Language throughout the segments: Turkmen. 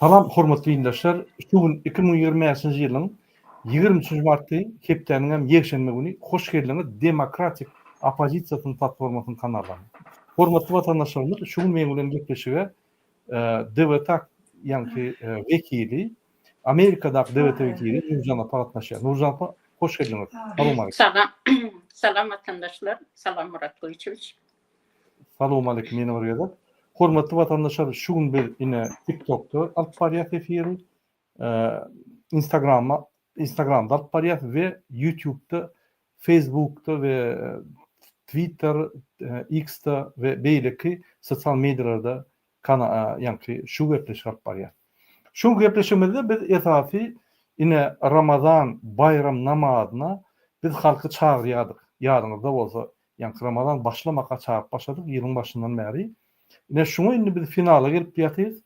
Salam hormatly dinleşler. Şugün 2025-nji ýylyň 20 marty hepdeniňem ýekşenme güni hoş geldiňiz Demokratik Opozisiýa platformasynyň kanalyna. Hormatly watandaşlarymyz, şugün men bilen gepleşige DWT ýani wekili, Amerikadaky DWT wekili Nurjan apa gatnaşýar. Nurjan apa, hoş geldiňiz. Salam aleykum. Salam, salam vatandaşlar. Salam Murat Goýçewiç. Salam aleykum meni berýär. Hormatly watandaşlar, şugün bir ine TikTok'da alyp barýar efiri, Instagram'da alyp barýar we YouTube'da, Facebook'da we Twitter, X'da we beýleki sosial medialarda ýani şu gepleşik alyp barýar. Şu gepleşmede biz esasy ine Ramazan bayram namazyna biz halky çagyrýardyk. Ýadyňyzda bolsa, ýani Ramazan başlamaka çagyp başladyk ýylyň başyndan bäri. Ine şuňa indi biz finala gelip ýatyrys.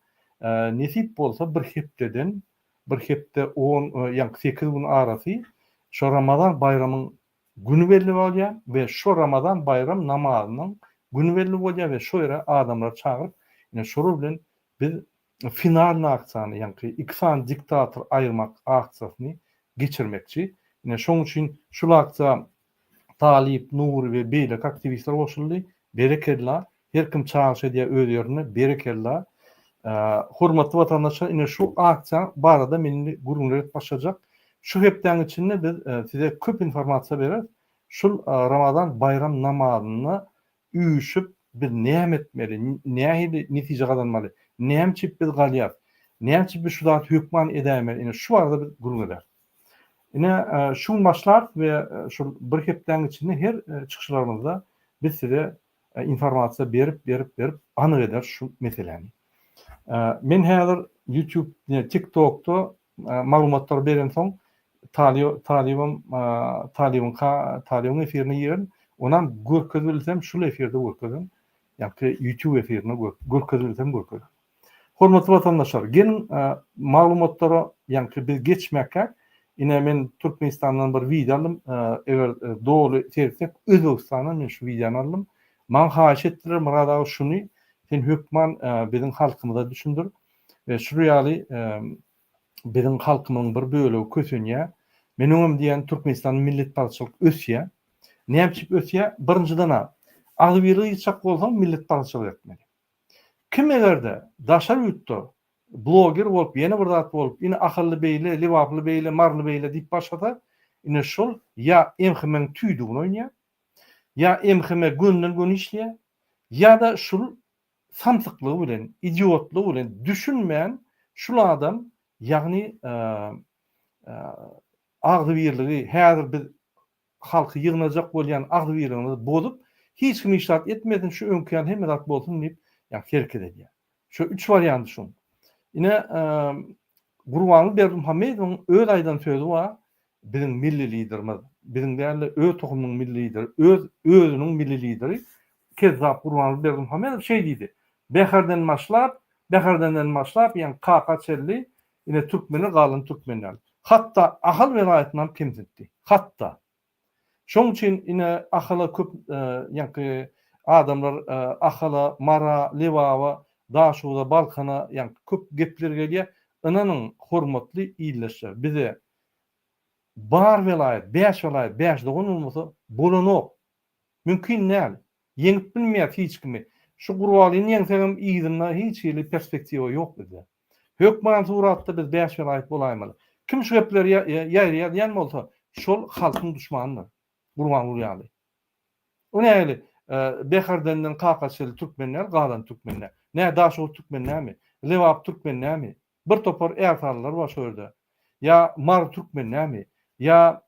Nesip bolsa bir hepde 10 ýani 8 gün arasy şu Ramazan bayramyň günü belli bolýar we şu Ramazan bayram namazynyň günü belli bolýar we şu ýere adamlar çagyryp ine şol bilen biz final aksyany ýani iki san diktator aýyrmak aksyny geçirmekçi. Ine şoň üçin şol aksya Talip, Nur we beýlek aktivistler goşuldy. Berekella. Her kim çağırsa diye öz ýerine berekella. Hormatly watandaşlar, ine şu aksiýa barada meni gurulýar başlajak. Şu hepden içinde biz size köp informasiýa bereriz. Şul Ramazan bayram namazyny üýüşüp bir näme etmeli, näme netije gazanmaly, näme çip biz galýar, näme çip şu zat hökman edämeli. Ine şu barada bir gurulýar. Ine şu başlar we şu bir hepden içinde her çykyşlarymyzda biz size informasiýa berip anyk eder şu meseleni. Men häzir YouTube, TikTok'da maglumatlar beren soň Talibym efirini ýeren, onan görkezbilsem şul efirde görkezim. Ýani YouTube efirini görkezbilsem görkezim. Hormatly watandaşlar, gelin maglumatlara ýani biz geçmekkä ine men Türkmenistandan bir video aldım. Eger dogry tersek Özbegistandan men şu videony aldım. Man haýyş etdiler Murada şuny, sen hökman biziň halkymyza düşündir we şu ýaly biziň halkymyň bir bölegi kösenýär. Men öňem diýen Türkmenistan millet parçalyk ösýär. Näçip ösýär? Birinjiden agbyly çak bolsaň millet parçalyk etmeli. Kim egerde daşar ýutdy, bloger bolup, ýene bir zat bolup, ine akylly beýle, liwaply beýle, marly beýle diýip başlasa, ine şol ýa emhimen tüýdügini oýnýar. Ya emhime günden gün işleýär, ya da şul samsyklygy bilen, idiotlygy bilen düşünmeýän şul adam, ýagny agdybirligi, häzir biz halky ýygnajak bolýan agdybirligini bozup, hiç kim işaret etmedin şu öňkän hemme zat bolsun diýip, ýani hereket edýär. Şu üç varianty şu. Ine Gurbanly Berdimuhammedowyň öz aýdan sözü bar, biziň milli liderimiz, biziň däli öz tohumyň milli lideri, özüniň milli lideri Kezzap Gurbanly Berdimuhammedow şey diýdi. Beherden başlap, ýani Kaka-çelli ine türkmeni galyn türkmenler. Hatda ahal velaýatynyň kemsetdi. Hatda. Şoň üçin ine ahala köp ýani adamlar ahala, mara, lewawa, daşuda, balkana ýani köp gepler gelýär. Inanyň hormatly ýyleşler. Bize bar velayet, 5 velayet, 5 dogun olmasa bolanok. Mümkin näl. Ýeňip bilmeýär hiç kimi. Şu Gurbalyň ýeňsegem ýygyna hiç ýyly perspektiwa ýok bizde. Hökman suratda biz 5 velayet bolaýmaly. Kim şu gepleri ýaýraýan bolsa, şol halkyň düşmanydyr. Gurban ýaly. O näli? Beherdenden Kaka-çelli türkmenler, galan türkmenler. Nä daşo türkmenlermi? Lewap türkmenlermi? Bir topar ertarlar baş örde. Ya Mar türkmenlermi? Ya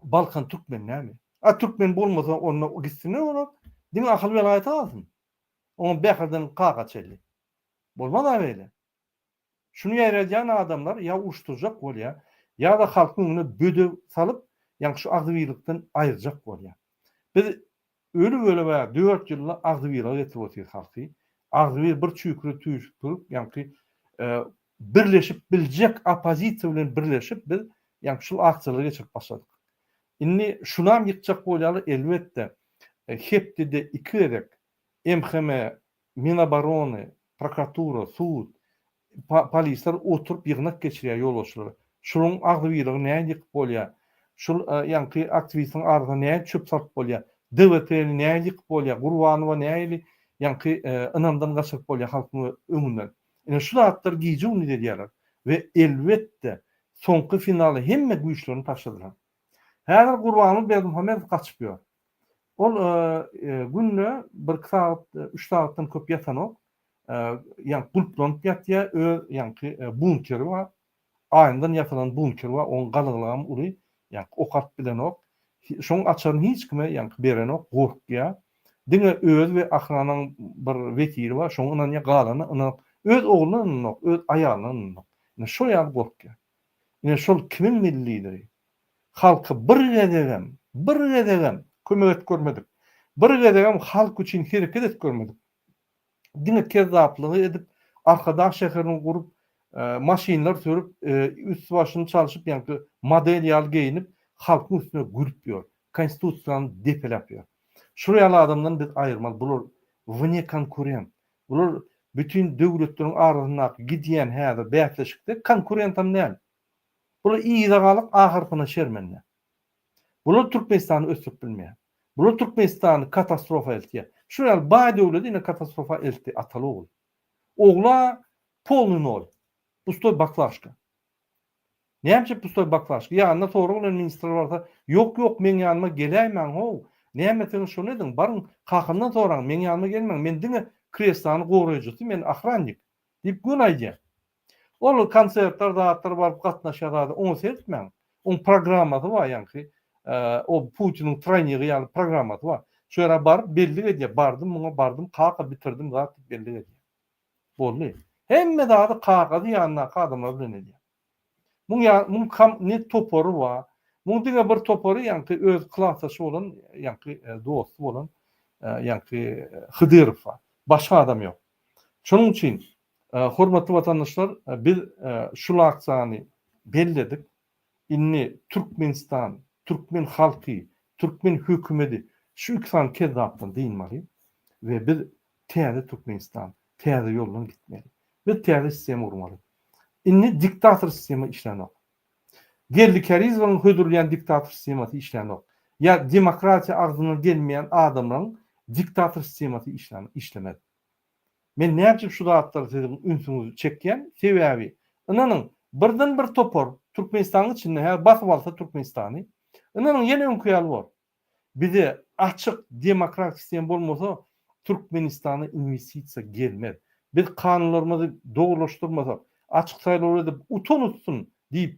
Balkan türkmenlermi? Türkmen bolmasa onu gitsine onu diňe akyl welaýat alsyn. Onu Beherden Kaka-çelli. Bolmaz aýle. Şunu ýaýraýan adamlar ya uşturjak bolýar, ya da halkyň öňüne bödö salyp, ýani şu agdybyrlykdan aýyrjak bolýar. Biz öyle we 4 ýylla agdybyrlyk getirip otyr halky. Agdybyr bir çükre tüýüşip durup, ýani birleşip biljek opozisiýa bilen birleşip biz ýani şu aksiýalary geçirip başladyk. Indi şunam ýykjak bolýaly elbetde hepde 2 edek MHM, Minobороны, prokuratura, sud polisler oturup yığınak geçiriyor yolbaşçıları. Şunun agdybylygy näme bolýar? Şul ýanky aktivistin ardyna näme çöp salyp bolýar? DWP'ni näme ýykyp bolýar? Gurbanowa näme ýanky ynamdan gaçyp bolýar halkyň öňünden. Ine şu zatlar giýje uny edýärler we elbetde soňky finaly hemme güýçlerini taşadylar. Häzir Gurbanow Berdimuhammedow gaçyp ýör. Ol günne 1 saat 3 saatdan köp ýatanok yani bulplanyp ýatýar, ýanky bunkeri var. Aýyndan ýatylan bunker var, oň galyglygam uly, ýanky okat bilen ok. Şoň açan hiç kime ýanky beren ok, gorkýar. Diňe öz we ahranyň bir wekili var, şoňdan ýa galany, ony öz oglunyň ok, öz aýalynyň ok. Ine şo ýa gorkýar. Ine şol kimin millidiri? Halky bir gedegem kömek et görmedik. Bir gedegem halk üçin hereket et görmedik. Diňe kezzaplygy edip arkadaş şäherini gurup maşinler sürüp üst başını çalışıp ýanky model ýal geyinip halkyň üstüne gürüp ýör. Konstitusiýany depelap ýör. Şuraya adamdan biz aýyrmaly. Bular wne konkurent. Bular bütün döwletleriň arasyna gidýän häzir bätleşikde konkurentam näme? Bular iýde galyp ahyrkyna şermenler. Bular Türkmenistany ösüp bilmeýär. Bular Türkmenistany katastrofa eltýär. Şuraya baý döwlet ine katastrofa elti ataly ogul. Ogla polny nol. Pustoy baklашка. Näme pustoy baklашка? Ýa-da tory bilen ministr barsa, ýok men ýanyma gelýärmen ho. Näme sen şonu edin? Barın kakymdan soraň, men ýanyma gelmeň. Men diňe kreslany goraýjy, men ahrannik. Dip gün aýdýar. Ol konsertler dağıtlar baryp gatnaşýar, onu seyretmeň. On programmasy var ýanky. O Putinin treniňi ýaly programmasy var. Şöyle baryp belli edýär. Bardım, kaka bitirdim, zat belli edýär. Boldy. Hemme dağda kağıdı yanına adamlar bilen edýär. Mung kam ne toporu var. Mung diňe bir toporu ýanky öz klasaşy bolan, ýanky dosty bolan, ýanky Hydyrov var. Başga adam ýok. Şonuň üçin hormatly watandaşlar, biz şu aksany belledik. Inni Türkmenistan, Türkmen halky, Türkmen hökümeti şu ikisini kezzapdan diýilmeli we biz täze Türkmenistan, täze ýoldan gitmeli. Biz täze sistem urmaly. Inni diktator sistemi işlenok. Gerlikerizmin hödürleyen diktator sistemi işlenok. Ya demokratiya arzyna gelmeyen adamların diktator sistemi işlemedi. Men näçe şu zatlar dedim ünsüňizi çekýän sebäbi. Inanyň birden bir topor Türkmenistanyň içinde her basyp alsa Türkmenistany. Inanyň ýene öňküýäli bar. Bize açyk demokratik sistem bolmasa Türkmenistana investisiya gelmez. Biz kanunlarymyzy dogrulaşdyrmasak, açyk saýlaw edip utanutsun diýip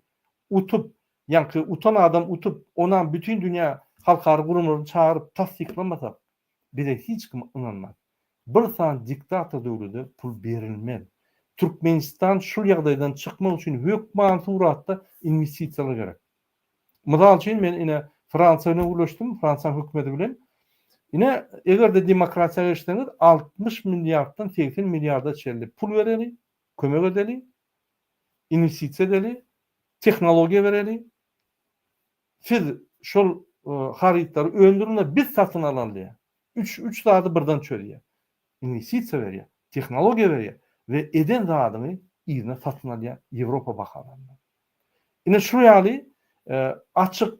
utup, ýanky utan adam utup, ona bütün dünýä halkary gurumlaryny çağırıp tasdiklamasak, bize hiç kim inanmaz. Bir san diktator döwleti pul berilmez. Türkmenistan şu ýagdaýdan çykmak üçin hökman suratda investisiýalar gerek. Mysal üçin men ine Fransaňa ulaşdym, Fransa hökümeti bilen. Ine egerde demokratiýa geçseniz 60 milyarddan 80 milyarda çelli pul bereli, kömek edeli, investisiýa edeli, teknologiýa bereli. Siz şol haritary öndüründe biz satyn alanly. 3 saat birden çörýär. Investisiýa berýär, teknologiýa berýär we eden zadyny ýyna satyn alýar Ýewropa bahalaryndan. Ine şu ýaly açyk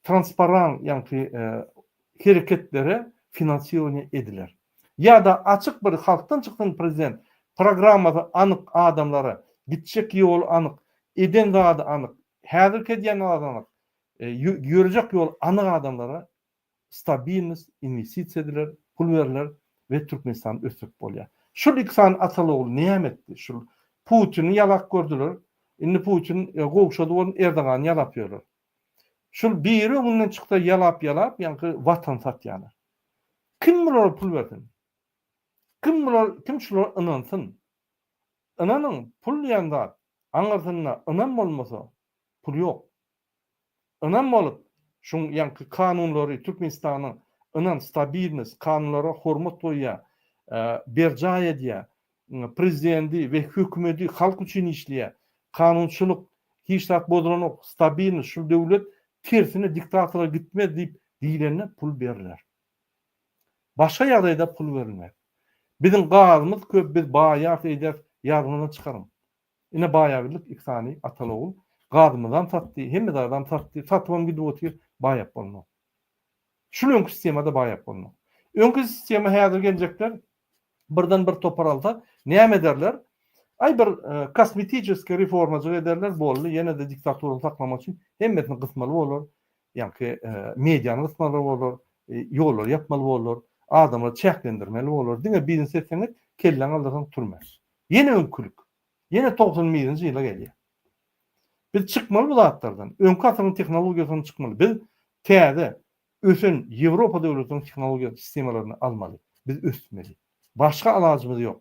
transparan ýanky hereketlere finansiýasiýa ediler. Ya da açyk bir halkdan çykdan prezident programmada anyk adamlara gitjek ýol anyk, eden zady anyk, häzir kedýän anyk, ýörejek ýol anyk adamlara stabilnis investisiýa ediler, pul berler we Türkmenistan ösüp bolýar. Şu iksan atalygy näme etdi? Şu Putin'i ýalak gördüler. Indi Putin gowşady bolan Erdogan ýalap ýörler. Şol biri ondan çykda ýalap ýanky watan satýarlar. Kim bulara pul berdi? Kim şulara inansın? Inanyň pul ýanda aňarsyna inan bolmasa pul ýok. Inan bolup şuň ýanky kanunlary Türkmenistanyň inan stabilnis kanunlara hormat goýýar, berja edýär, prezidenti we hökümeti halk üçin işleýär. Kanunçylyk hiç zat bodulanok stabilnis şu döwlet tersine diktatora gitmez diýip diýilene pul berirler. Başga ýagdaýda pul berilmez. Bizim gazymyz köp, biz baýat edip ýargyna çykarym. Ine bayağı birlik iksani atalogul gadymydan tatdy, hemmedardan tatdy, tatmam gidip otyr baýap bolmaly. Şu öňkü sistemada baýap bolmaly. Öňkü sistema häzir geljekler birden bir toparalda näme ederler? Ay bir kosmetiçeski reformacı ederler bolly, ýene de diktatorlugy saklamak üçin hemmetini gysmaly bolar. Ýa-ki mediany gysmaly bolar, ýollar ýapmaly bolar, adamlar çäklendirmeli bolar. Diňe birini seçseňiz kellen aldyran turmaz. Ýene öňkülük. Ýene 90-njy ýyla gelýär. Biz çıkmalı bu zatlardan. Öňkü asyryň tehnologiýasyny çıkmaly. Biz täze ösen Ýewropa döwletleriniň tehnologiýa sistemalaryny almaly. Biz ösmeli. Başga alajymyz ýok.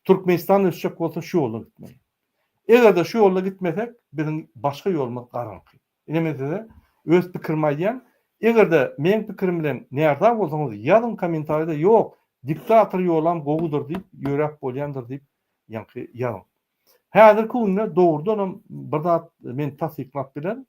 Türkmenistan ösjek bolsa şu ýolda gitmeli. Eger de şu ýolda gitmesek, biziň başga ýolumyz garanky. Enemezde öz pikirimi aýdýan, eger de meniň pikirim bilen näde bolsaňyz ýazyn kommentariýda ýok, diktator ýolam gogudur diýip, ýörek bolýandyr diýip ýa-ki ýazyn. Häzirki günde doğrudan bir zat men tasdiklap bilen,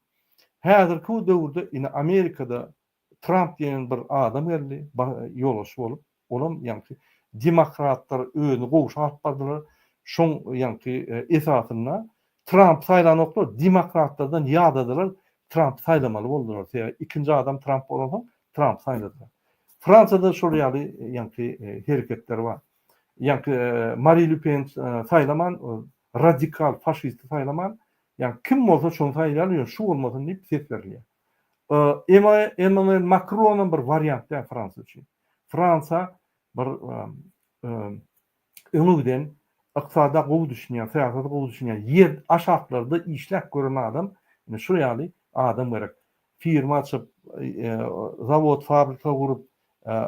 häzirki döwürde ine Amerikada Trump diýen bir adam geldi, ýolbaşy bolup, olam ýa-ki demokratlar özüni gowuşa alyp bardylar. Şoň ýa-ki esasyna Trump saýlanoklar, demokratlardan ýadadylar, Trump saýlamaly boldular. Ikinji adam Trump bolan, Trump saýladylar. Fransada şol ýaly ýa-ki hereketler bar. Ýa-ki Marine Le Pen saýlaman, radikal faşist saýlaman, ýa kim bolsa şonu saýlar, şu bolmasyn diýip ses berilýär. Emmanuel Macron'un bir varianty Fransa üçin. Fransa bir öňüden ykysada gowy düşünýän, syýasata gowy düşünýän, ýer aşaklarda işläp gören adam, şu ýaly adam gerek. Firma açyp, zavod, fabrika gurup,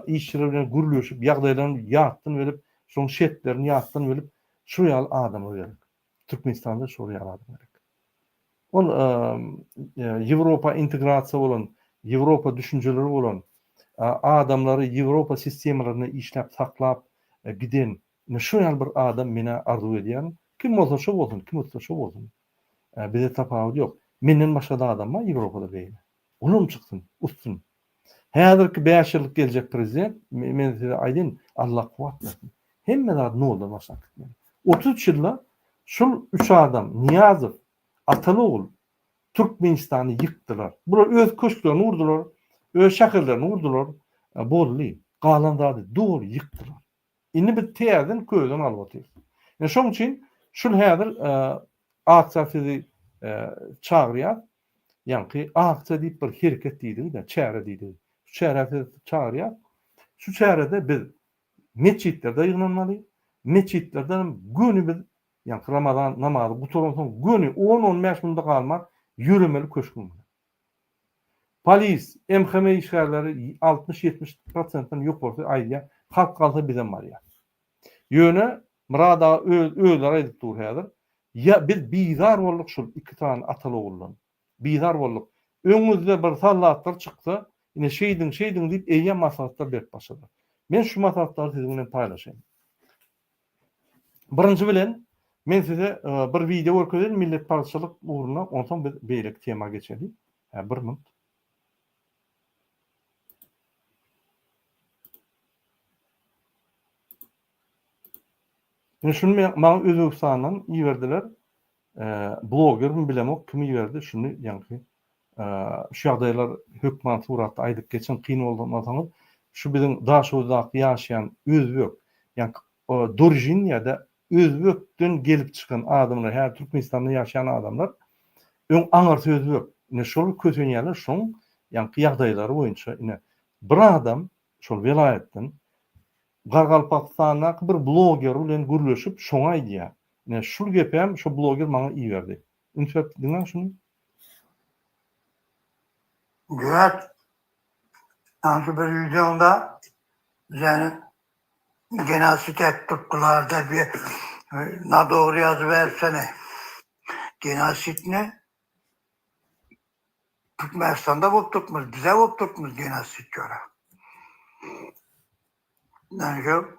işçiler bilen gürleşip, ýagdaýlaryny ýatdyn berip, şoň şetlerini ýatdyn berip, şu ýaly adam gerek. Türkmenistanda şu ýaly adam gerek. Ol Ýewropa integrasiýa bolan, Ýewropa düşünjeleri bolan adamlary Ýewropa sistemalaryny işläp saklap giden şu ýaly bir adam mene arzu edýän, kim bolsa şu bolsun, kim bolsa şu bolsun. Bize tapawut ýok. Menden başga da adam bar Ýewropada beýle. Olum çykdym, ustun. Häzirki 5 ýyllyk geljek prezident, men size aýdyn, Allah kuwat bersin. Hemme zat nolda başak. 33 ýylda şol 3 adam, Niyazow, Atalogul, Türkmenistany yıktılar. Bular öz köşklerini vurdular, öz şäherlerini vurdular. Bolly, galandardy doğru yıktılar. Indi bir täzeden köýden alyp otyr. Şoň üçin şol häzir akça sizi çağırýar. Ýa-ki akça diýip bir hereket diýdi, çäre diýdi. Şu çäre çağırýar. Şu çärede biz meçitlerde ýygnanmaly. Meçitlerden günü biz ýa-ki Ramazan namazy guturan soň günü 10-15 minutda galmak yürümeli köşkün. Polis, MHM işgärleri 60-70%dan ýok bolsa aýdýar, halk galsa bizem bar ýa. Ýöne murada öýler edip dur häzir. Ya biz bizar bolduk şol iki tane Ataloguldan. Bizar bolduk. Öňümizde bir sallatlar çykdy. Ine şeýdin diýip eýýän maslahatlar berip başlady. Men şu maslahatlary siz bilen paýlaşaýyn. Birinji bilen men size bir video görkezdim millet parçalyk uğruna, ondan biz beýlek tema geçedik. Bir minut. Şunu maňa Özbekstandan iýerdiler. Blogermi bilemok, kim iýerdi şunu ýa-ki şu ýagdaýlar hökümet suratda aýdyp geçen kyn bolmasaňyz, şu biziň daşowda ýaşaýan özbek, ýa-ki dorjin ýa-da özbekden gelip çıkan adamlar, her Türkmenistanda yaşayan adamlar aňarty özbek. Ne şol kösenýärler şoň ýa-ki ýagdaýlary boýunça ine bir adam şol welaýetden Gargalpakstanda bir bloger bilen gürleşip şoňa aýdýar. Ne şol gepem şu bloger maňa iýerdi. Ünsep diňen şunu. Evet. Anki bir videonda yani genosit tuttular da bir na doğru yazı versene. Genosit ne? Türkmenistan'da boptukmuz, bize boptukmuz genosit göre. Yani şu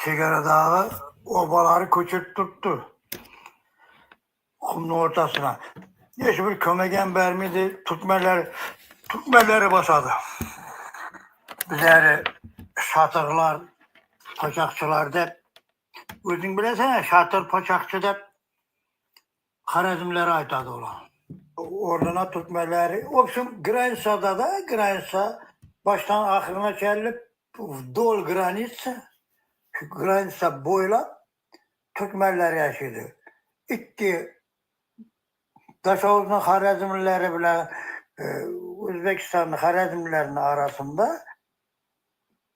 Sigara Dağı obaları köçüp tuttu. Kumun ortasına. Hiç bir kömegen vermedi, Türkmenleri basadı. Bizleri şatırlar, paçakçılar da, özün bilesene şatır paçakçı da Harazmlere aytadı olan. Orduna Türkmenleri. Opşum Granitsa'da da Granitsa baştan ahırına gelip dol Granitsa. Şu Granitsa boyla Türkmenler yaşadı. İtti Daşoğlu'nun Harazmlileri bile Özbekistan'ın Harazmlilerinin arasında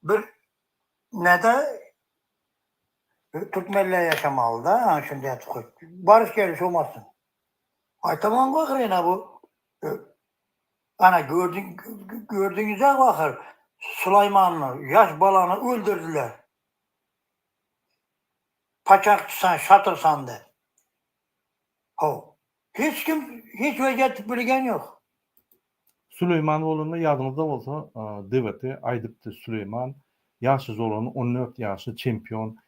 bir ne de Türkmenler yaşamalı da. Ha, şimdi artık barış geliş olmasın. Ay tamam bakır yine bu. Ana gördüğünüze bakır. Süleyman'ı, yaş balanı öldürdüler. Paçakçısan, şatırsan de. Ho. Hiç kim, hiç veciyet bilgen yok. Süleyman oğluna yadınızda olsa devleti Aydıptı Süleyman yaşsız olanı 14 yaşlı çempiyon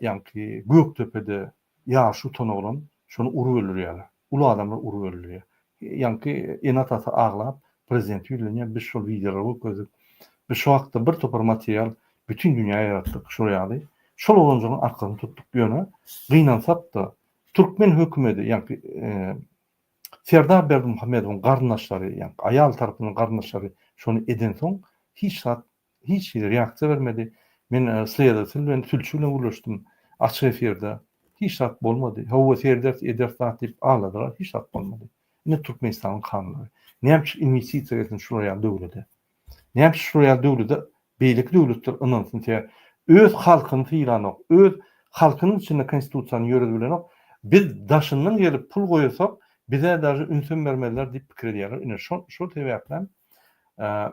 yani Göktepe'de yaşı ton olan şunu uru öldürüyorlar. Ulu adamlar uru öldürüyor. Yani enat ata ağlap prezident yüzüne biz şu videoları koyduk. Biz şu hakta bir topar materyal bütün dünyaya yarattık şuraya adı. Şol oluncunun arkadan tuttuk bir yöne. Gıynansap da Türkmen hükümeti yani Serdar Berdimuhamedov'un qardaşları, yani ayal tarafının qardaşları şunu eden son hiç reaksiya vermedi. Men sıyadatil ben tülçüyle ulaştım. Açık efirde hiç saat bolmadı. Hava eder dip ağladılar. Hiç saat bolmadı. Ne Türkmenistan'ın kanunları. Ne yapmış investisiyasin şuraya devlete. Ne yapmış şuraya devlete beylik devletler anansın diye. Öz halkını filan öz halkının içinde konstitusiyanı yürütülen biz daşından gelip pul koyuyorsak bize даже ünsün vermeliler deyip fikir ediyorlar. Yine şu sebepten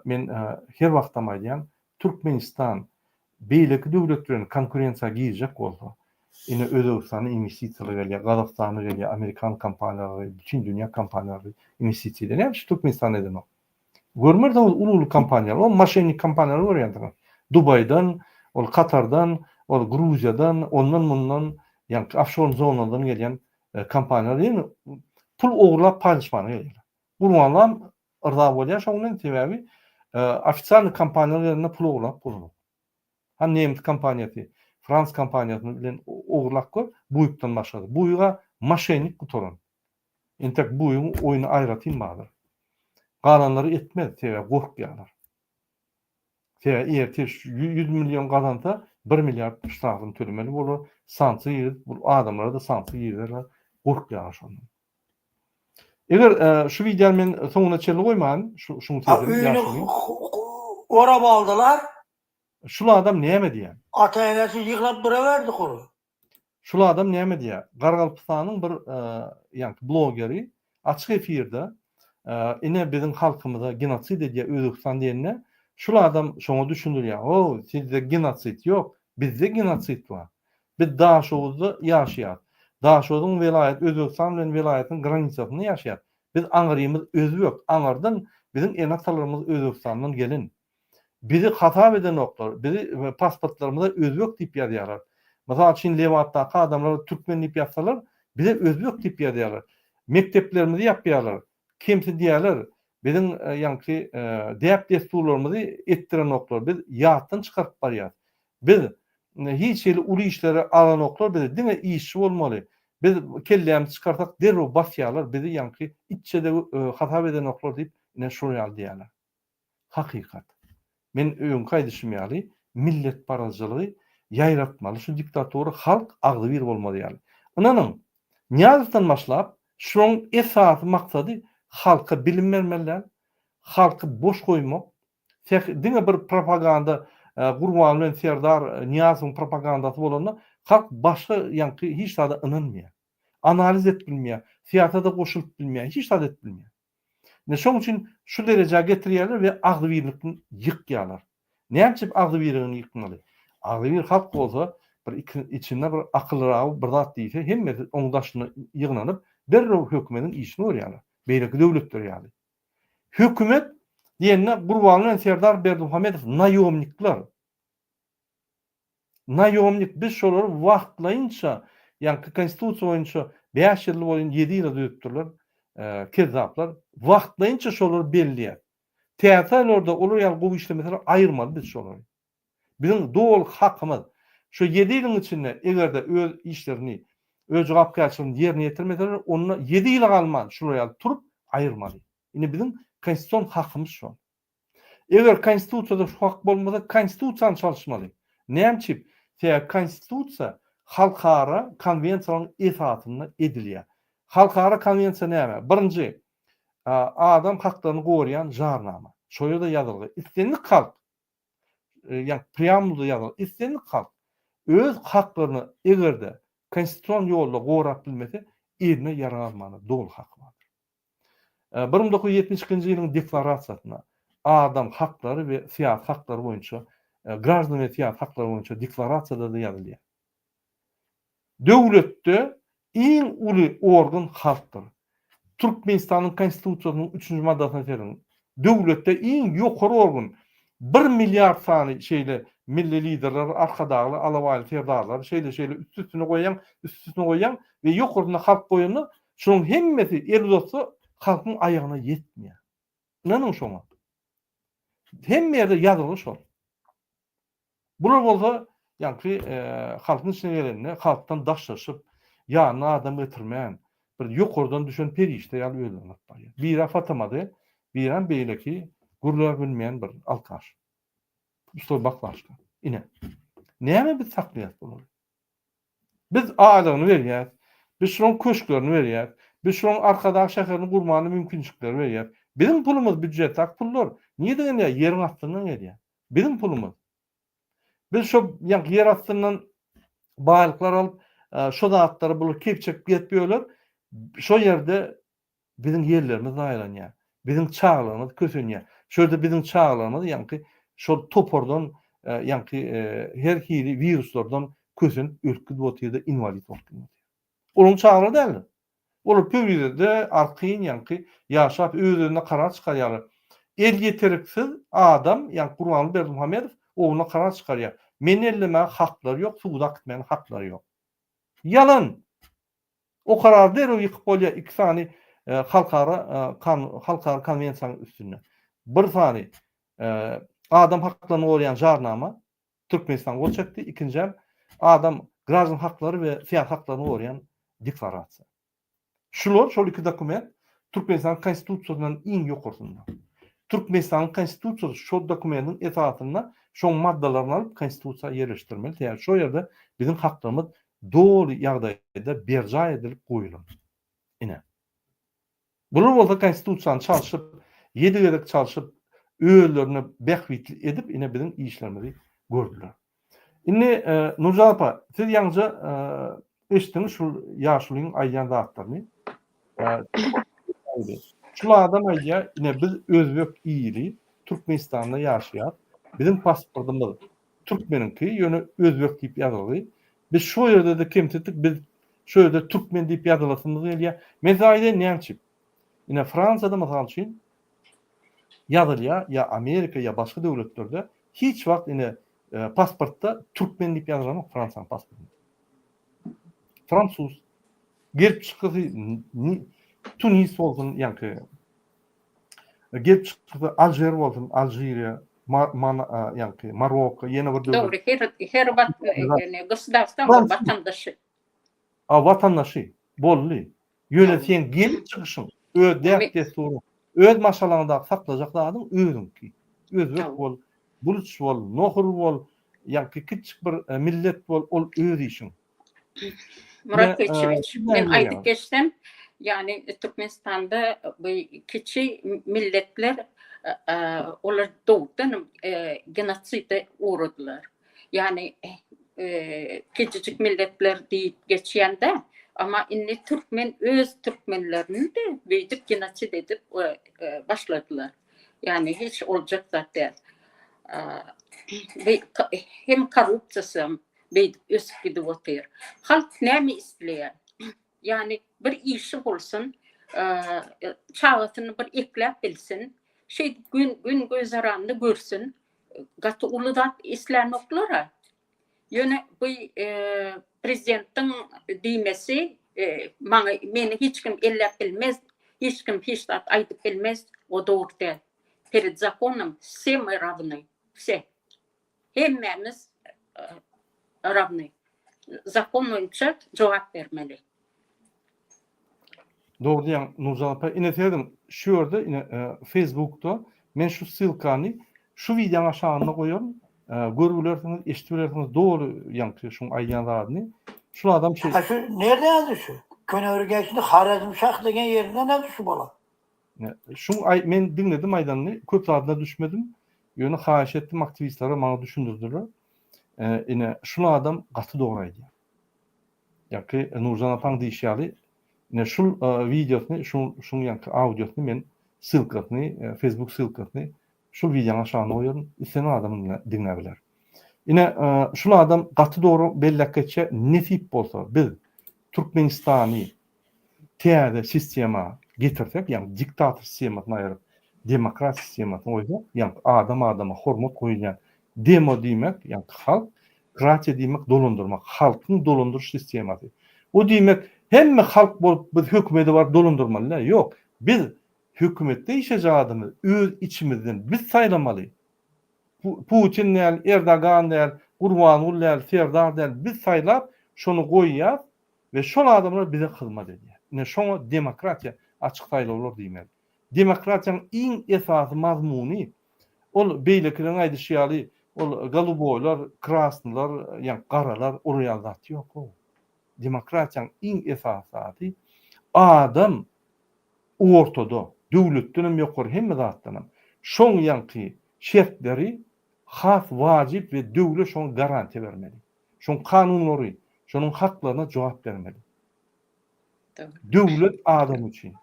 men her vaqt amaydiyan Türkmenistan beylik devletlerin konkurensiya girecek olsa yine Özbekistan'ın investisiyaları geliyor, Kazakistan'ı geliyor, Amerikan kampanyaları, bütün dünya kampanyaları investisiyaları. Ne yapmış Türkmenistan neden o? Görmer de ulu kampanyalar, o maşenik kampanyalar var yani. Dubai'dan, o Katar'dan, o Gruzya'dan, ondan bundan yani offshore zonadan gelen kampanyalar yani pul oğurlap paylaşmanı geliyor. Burmanlam ırda bolýar şoňdan sebäbi ofitsial kampanyalarynda pul oğurlap bolýar. Ha Nemis kampaniyasy, Frans kampaniyasy bilen oğurlap gör, bu ýükden başlady. Bu ýyga maşenik gutoran. Entek bu ýygy oýuny aýratyn badyr. Galanlary etmez, sebäbi gorkýarlar. Sebäbi erteş 100 milyon gazansa 1 milyard ştatyny tölemeli bolar. Sansy ýer, bu adamlara da sansy ýerler gorkýar şondan. Eger şu videoyu men soňuna çelip goýman, şunu tezden ýaşaýyn. Orap aldılar. Şul adam näme diýär? Ata-enesi yıkılıp duraverdi kuru. Şul adam näme diýär? Gargalpystanyň bir ýani blogeri açyk efirde ine biziň halkymyza genosid edýär Özbekistan diýende şul adam şoňa düşündirýär. O, sizde genosid ýok, bizde genosid bar. Biz daşowuzda ýaşaýar. Daşowyň velayet Özbekistan bilen welayatyň granitsasyny ýaşaýar. Biz aňyrymyz özbek, aňyrdan biziň enatalarymyz Özbekistandan gelin. Bizi hata eden noktalar, bizi pasportlarymyza özbek diýip ýazýarlar. Mesela Çin Lewatdaky adamlar Türkmen diýip ýazsalar, bize özbek diýip ýazýarlar. Mekteplerimizi ýapýarlar. Kimse diýerler, biziň ýanky diýip desturlarymyzy etdiren noktalar, biz ýatdan çykaryp barýar. Biz hiç ýeli uly işleri alan noktalar bize diňe işçi bolmaly. Biz kellämizi çykarsak derrew basýarlar, bizi ýanky iççede hata eden noktalar diýip ine şuraya diýerler. Hakykat. Men öňkü aýdyşym millet parazçylygy ýaýratmaly. Şu diktatory halk agdy bir bolmaly ýaly. Onanyň Niýazowdan başlap şoň esasy maksady halka bilim bermeler, halky boş goýmak, diňe bir propaganda Gurban bilen Serdar Niýazowyň propagandasy bolanda halk başga ýanky hiç zada ynanmaýar. Analiz etbilmeýär, siýasata goşulyp bilmeýär, hiç zada etbilmeýär. Ne şoň üçin şu derejäge getirýärler we agdy birlikni ýykýarlar. Näçe agdy birligini ýykmaly? Agdy bir halk bolsa, bir içinde bir akylragy bir zat diýse, hemme oňdaşyny ýygnanyp derrew hökümetiň işini görýärler. Beýleki döwletler ýaly. Hökümet diýende Gurban bilen Serdar Berdimuhamedow naýomnikler. Naýomnik biz şolary wagtlaýynça, ýani konstitusiýa boýunça 5 ýyl boýun 7 ýyl döwletdirler. Kezzaplar wagtlaýynça şolary belliýär. Teatrlarda olur ýaly gowy işlemeler aýyrmaly biz şolary. Biziň dol hakymyz şu 7 ýylyň içinde egerde öz işlerini öz jogapkärçiligiň ýerine ýetirmediler. Onunla 7 ýyl galman şuraya turup aýyrmady. Ine bizim konstitusiýon hakymyz şu. Eger konstitusiýada şu hak bolmasa, konstitusiýany çalışmaly. Näçip? Täze konstitusiýa halkara konwensiýanyň esatyny edilýär. Halkara konwensiýa näme? Birinji adam haklaryny gorayan jarnama. Şo ýerde ýazylgy. İstenlik halk, ýani preambulda ýazylgy. İstenlik halk öz haklaryny egerde konstitusiýon ýolda gorap bilmese, ýerine ýaralanmany dol haky bar. 1972-nji ýylyň deklarasiýasyna adam haklary we siýasat haklary boýunça, gраждан we siýasat haklary boýunça deklarasiýada da ýazylýar. Döwletde iň uly organ halkdyr. Türkmenistanyň konstitusiýasynyň 3-nji maddasyna serin. Döwletde iň ýokary organ 1 milliard sany şeýle milli liderler, arkadaşlar, alawaly serdarlar şeýle üstüne goýan we ýokaryna halk goýany, şonuň hemmesi el uzatsa halkyň aýagyna ýetmeýär. Näme şoňa? Hemme ýerde ýazyly şol. Bular bolsa, ýani halkyň içine gelende halkdan daşlaşyp, ýa adam getirmän, bir ýokardan düşen perişte ýaly öldürmek bar. Bir afatamadı, biren beýleki gurlar bilmeyen bir alkaş. Usta baklaşka. Ine. Näme biz saklaýas bular? Biz aýlygyny berýär. Biz şoň köşklerini berýär. Biz şoň arkadaş şäherini gurmany mümkinçilikleri berýär. Bizim pulumuz büdjet pullar. Niýe degende ýeriň astyndan gelýär? Bizim pulumuz. Biz şo ýa yer astyndan baýlyklar alyp, şo datlary bular kepçek ýetmeýärler. Şo ýerde bizim yerlerimiz aýlanýar. Bizim çağlarymız kösenýär. Şöyle bizim çağlarymız ýani şol topordan ýani her hili viruslardan kösen ölküp otyrdy, invalid bolup. Onun çağları däl. Olup pöwride arqyn ýani ýaşap özüne karar çykarýar. El ýeteriksiz adam ýani Gurbanly Berdimuhammedow oňa karar çykarýar. Men elleme haklary ýok, suwda gitmän haklary ýok. Yalan. O karar derw ýykyp bolýar iki sany halkara konwensiýanyň üstüne. Bir sany adam haklaryny gorayan jarnama Türkmenistan gol çekdi. İkinci adam gраждан haklary we siýasat haklaryny gorayan deklarasiýa. Şol iki dokument Türkmenistan konstitusiýasynyň iň ýokarysynda. Türkmenistan konstitusiýasy şol dokumentyň esatyna şoň maddalaryny alyp konstitusiýa ýerleşdirmeli. Ýani şo ýerde bizim haklarymyz dol ýagdaýda berja edilip goýulan. Ine. Bular bolsa konstitusiýany çalyşyp, ýedi-gerek çalyşyp, öýlerini behwitli edip ine bizim işlerimizi gördüler. Indi Nurjan apa, siz ýalňyja eşitdiňiz şol ýaşulyň aýýan zatlaryny. Şulardan aýýa ine biz özbek ýyly Türkmenistanda ýaşaýar. Bizim pasportymyz Türkmeninki, ýöne özbek diýip ýazyly. Biz şo ýerde de kimsetdik, biz şo ýerde Türkmen diýip ýazylasymyz gelýär. Mezaýda näçip? Ine Fransada mysal üçin ýazylýar, ýa Amerika ýa başga döwletlerde hiç wagt ine pasportda Türkmen diýip ýazylan Fransa pasportunda. Fransuz gelip çykdy, Tunis bolsun, ýani gelip çykdy, Aljer bolsun, Aljeriya, ýani Maroko, ýene bir döwlet. Doğru. Her gosdarstwan vatandaşy. Vatandaşy bolly. Ýöne sen gelip çykyşyň, öz däpdesturu, öz maşalaňda saklajak adam özüňki. Özbek bol, buluç bol, nohur bol, ýani kiçik bir millet bol, ol öz işiň. Murat Koyçeviç, men aýdyp geçdim. Yani Türkmenistan'da bu kiçik milletler olar doğudan genoside uğradılar. Yani küçücük milletler deyip geçýände ama inni Türkmen öz Türkmenlerini de büyüdük genosid edip başladılar. Yani hiç olacak zaten. Hem korrupsiýasy ösüp gidip otyr. Halk näme isleýär? Yani bir işi bolsun, çağatyny bir eklep bilsin, gün gözarandy görsün, gaty uludat islenoklara. Ýöne bu prezidentiň diýmesi, meni hiç kim ellep bilmez, hiç kim hiç zat aýdyp bilmez, o dogry däl. Перед законом все мы равны, все. Hemmemiz равны. zakon boýunça jogap bermeli. Doğru diýen Nurjan apa. Ine dedim şu ýerde ine Facebook'ta men şu ssylkany şu videoň aşagyna goýarym. Görülersiniz, eşitilersiniz doğru ýanky şuň aýýanlaryny. Şu adam şey Ha şu nerede yazdı şu? Könörgeçinde Harazmşah degen yerinde ne şu bala? men dinledim aýdanyny, köp zadyna düşmedim. Ýöne haýyş etdim aktivistlere maňa düşündirdiler. Ine şu adam gaty doğru aýdýar. Ýa-ki Nurjan apaň diýýäli ne şu videosunu, şu ýanky audiosunu men ssylkasyny, Facebook ssylkasyny şu videoň aşagyna goýarym. Isleyen adam dinlebiler. Ine şu adam gaty doğru bellekçe netip bolsa biz Türkmenistany täze sistema getirsek, ýani diktator sistemasyna aýryp demokrat sistemasyna goýsak, ýani adama hormat goýulýan demo diýmek, ýani halk, kratia diýmek dolandyrmak, halkyň dolandyryş sistemasy. O diýmek hemme halk bolup biz hökümeti bar dolandyrmaly. Ýok, biz hökümetde işejek adamy öz içimizden biz saýlamaly. Putin näl, Erdogan näl, Gurbanul näl, Serdar näl biz saýlap şonu goýýar we şol adamlar bize hyzmat edýär. Ne şoňa demokratiýa açyk saýlawlar diýmek. Demokratiýaň iň esasy mazmuny ol beýlekiň aýdyşýaly, ol galuboylar, krasnylar, ýani garalar uraýan zat ýok o. Demokratiýaň iň esasy adam ortada, döwletden ýokary hemme zatdan. Şoň ýanky şertleri has wajib we döwlet şoň garanti bermeli. Şoň kanunlary, şonuň haklaryna jogap bermeli. Döwlet adam üçin.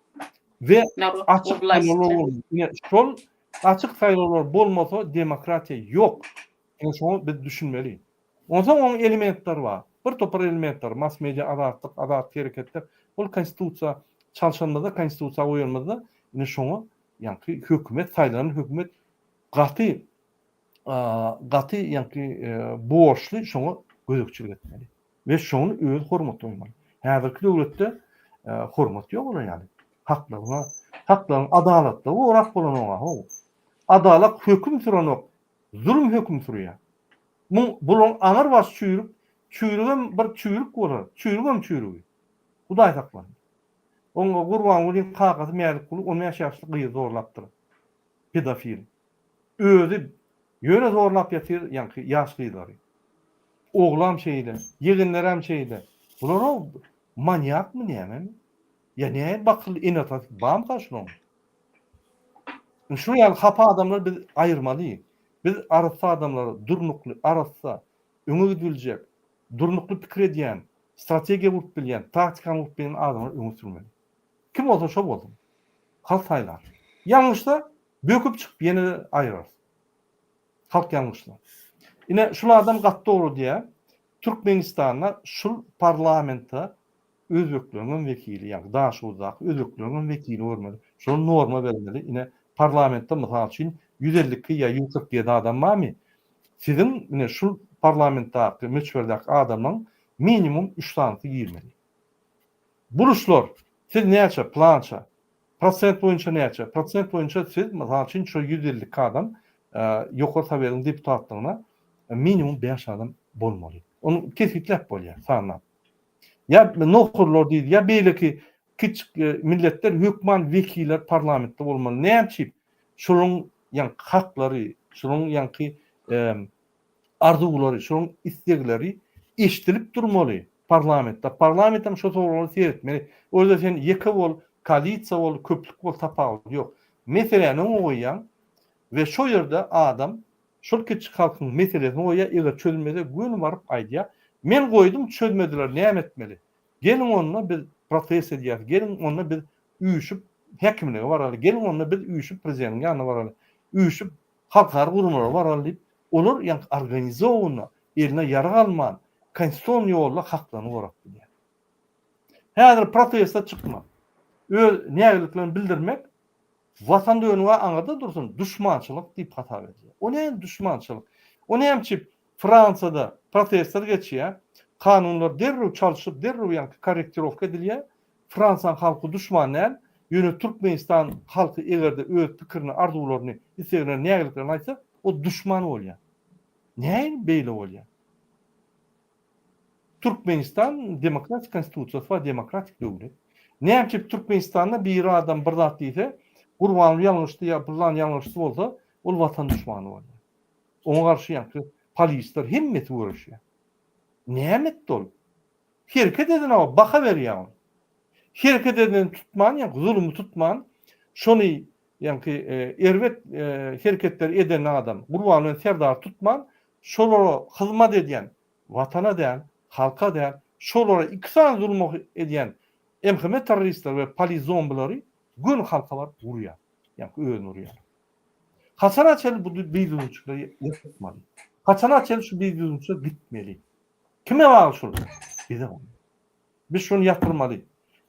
Ve açyk saýlawlar, şol açyk saýlawlar bolmasa demokratiýa ýok. Şoňa biz düşünmeli. Ondan oň elementler bar. Bir topar elementler, mass media azatlyk, azat hereketler, ol konstitusiýa çalşanmada, konstitusiýa goýulmada, ine şoňa ýanky hökümet saýlanan hökümet gaty ýanky borçly şoňa gözükçilik etmeli. We şoňu öz hormat goýmaly. Häzirki döwletde hormat ýok olar ýani. Haklaryň adalatda orak bolan oňa. Adalat höküm sürenok, zulm höküm sürýär. Bulan aňyr baş çüýrügem bir çüýrük bolar, çüýrügem çüýrügi. Hudaý saklan. Oňa gurban bolan kagazy mälik bolup, 15 ýaşly gyzy zorlapdyr. Pedofil. Özü ýöne zorlap ýatyr, ýanky ýaşlylar. Oglam şeýle, ýeginlerem şeýle. Bular manyak mı näme? Ya näme bakıl inatat bam taşlon. Şu ýaly hapa adamlar biz aýyrmaly. Biz arasy adamlary durnukly arasy öňe gidiljek, durnukly pikir edýän, strategiýa gurup bilýän, taktika gurup bilýän adamlar öňe sürmeli. Kim bolsa şo bolsun. Halk saýlar. Ýalňyşda böküp çykyp ýene aýrar. Halk ýalňyşlar. Ine şol adam gat dogry diýär. Türkmenistanda şul parlamenta özbeklerinin vekili, yani daha şu uzak özbeklerinin vekili olmalı. Şunu norma vermeli. Yine parlamentta mesela için 150 ya 140 diye adam var mı? Sizin yine şu parlamentta meçhurdaki adamın minimum 3 tanesi girmeli. Buluşlar. Siz ne yapacak? Plança. Prosent boyunca ne yapacak? Prosent boyunca siz mesela için şu 150 adam yukarı tabiyenin deputatlığına minimum 5 adam bolmalı. Onu kesinlikle bolýar, sanap. Ya nohurlar diýdi, ya beýleki kiçik milletler, hökman vekiller parlamentde bolmaly. Näçip? Şonuň ýani haklary, şonuň ýanky arzulary, şonuň istekleri eşitilip durmaly parlamentde. Parlamentde şo soraglary seretmeli. Orada sen ýeke bol, koalisiýa bol, köplük bol tapal ýok. Meseleni oýan we şo ýerde adam şol kiçik halkyň meselesini oýa eger çözülmese gün baryp aýdýar. Men goýdum çözmediler, näme etmeli? Gelin onunla bir protest edýär. Gelin onunla bir üýüşüp häkimlige baraly. Gelin onunla bir üýüşüp prezidentin ýanyna baraly. Üýüşüp halkara gurumlara baraly diýip olar ýa organize olunan, eline ýara alman, konstitusiýon ýolla haklaryny gorap bilýär. Häzir protesta çykma. Öz nägeliklerini bildirmek vatanda önüne aňada dursun, düşmançylyk diýip hata berýär. O näme düşmançylyk? O näme Fransada protestler geçýär. Kanunlar derrew çalyşyp, derrew ýa korrektirowka edilýär. Fransa halky düşman näl? Ýöne Türkmenistan halky egerde öz pikirini, arzularyny, isleglerini, nägeliklerini aýtsa, o düşman bolýar. Näme beýle bolýar? Türkmenistan demokratik konstitusiýasy we demokratik döwlet. Näçe Türkmenistanda bir adam bir zat diýse, Gurban ýalňyşdy ýa ýalňyşdy bolsa, ol watan düşmany bolýar. Oňa garşy ýa-da polisler himmet uğraşýar. Nämet dol? Herket eden o baka berýär. Herket eden tutman ýa zulmy tutman, şonu ýa-ki erwet hereketler eden adam, Gurbanyň serdar tutman, şolara hyzmat edýän, watana däl, halka däl, şolara iksan zulmy edýän emheme terroristler we polis zombilary gün halka bar urýar. Ýa-ki öýün urýar. Hasan Açel bu bildirýüşleri ýetmeli. Hasan Açel şu bildirýüşleri bitmeli. Kime bağlı şol? Bize onu. Biz şunu yaptırmalı.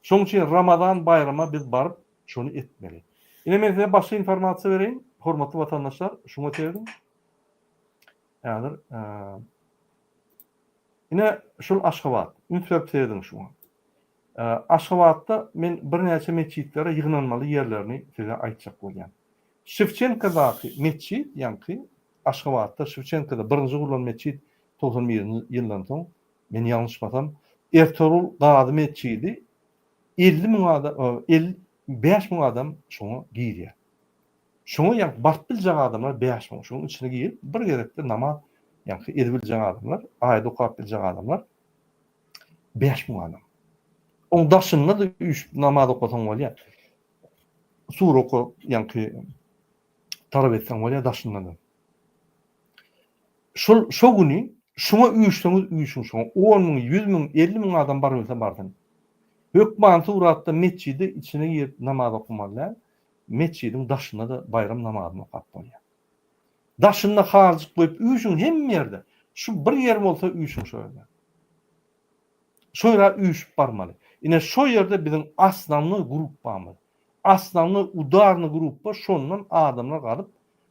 Şoň üçin Ramazan bayrama biz barıp şunu etmeli. Ine men size başka informasiýa bereyim. Hormatly vatandaşlar, şunu öterim. Ýa-da ine şol Aşgabat, ünsüp sevdim şunu. Aşgabatda men bir näçe meçitlere ýygnanmaly ýerlerini size aýtjak bolýan. Şevçenkadaky meçit, ýa-ki Aşgabatda Şevçenkada birinji kurulan meçit 91 ýyldan soň, men ýalňyşmasam, Ertuğrul Gazi meçidi 50.000 adam, 55.000 adam şoňa girýär. Şoňa ýa bart biljek adamlar 5.000 şoň içine girip bir gerekli namaz ýa-ki edip biljek adamlar, aýda okap biljek adamlar 5.000 adam. Oň daşynda da 3 namaz okasaň bolýar. Sur oku ýa-ki tarap etseň bolýar daşynda da. Şo güni şoňa üýüşseňiz üýüşiň şoňa 10.000, 100.000, 50.000 adam bar bolsa bardyn. Hökman suratda meçidi içine girip namaz okumalar, meçidin daşynda da bayram namazyny okap bolýar. Daşynda harjyk goýup üýüşiň hem ýerde. Şu bir ýer bolsa üýüşiň şo ýerde. Şo ýere üýüşüp barmaly. Ine şo ýerde bizim aslanly grup barmy. Aslanly udarny grup bar, şondan adamlar galyp,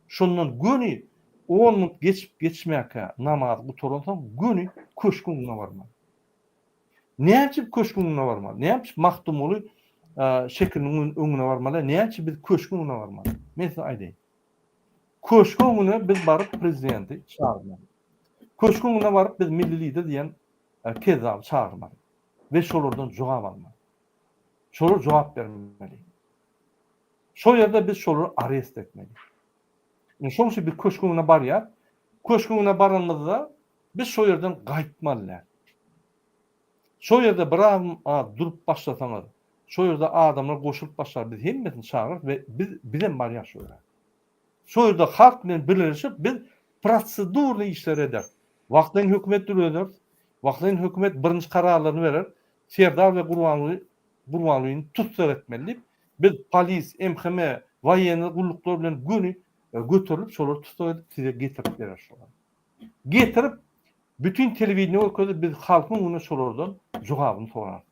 şondan göni 10 minut geçmäke namaz gutoransam göni köşküne barmaly. Näçe köşküne barmaly? Näçe mahtumly şekliniň öňüne barmaly? Näçe biz köşküne barmaly? Men size aýdaýyn. Köşküne biz baryp prezidenti çağırmaly. Köşküne baryp biz milli lider diýen kezal çağırmaly. Ve şolardan jogap almaly. Şolar jogap bermeli. Şo ýerde biz şolary arrest etmeli. Şoňsy bir köşküne barýar. Köşküne baranda biz şo ýerden gaýtmalylar. Şo ýerde bir adam durup başlasaňyz, şo ýerde adamlar goşulyp başlar, biz hemmetini çağırır we biz bilen barýar şo ýerde. Şo ýerde halk bilen birleşip biz prosedurly işler eder. Wagtdan hökümet düreder. Wagtdan hökümet birinji kararlaryny berer. Serdar we Gurbanlygyny tutsak etmeli. Biz polis, MHM, waýenli gulluklar bilen göni götürüp şolary tutsak edip size getirip berer şolary. Getirip bütün telewiziýa öküzip biz halkyň öňüne şolardan jogabyny sorar.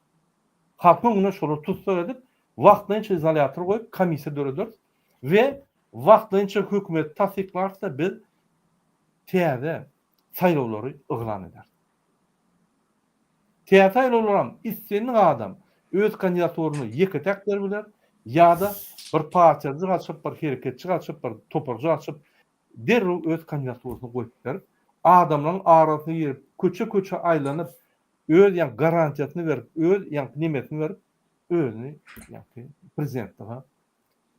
Halkyň öňüne şolary tutsak edip wagtynça izolator goýup komissiýa döreder we wagtynça hökümet tasdiklarsa biz täze saýlawlary yglan eder. Täze saýlawlaram islenýän adam öz kandidaturyny ýeketek berbiler ýa-da bir partiýa açyp, bir hereketçi açyp, bir toparjy açyp derrew öz kandidaturyny goýup berip adamlaryň arasyna girip köçe aýlanyp öz ýa garantiýasyny berip, öz ýa nimetini berip özüni ýa prezidentliğe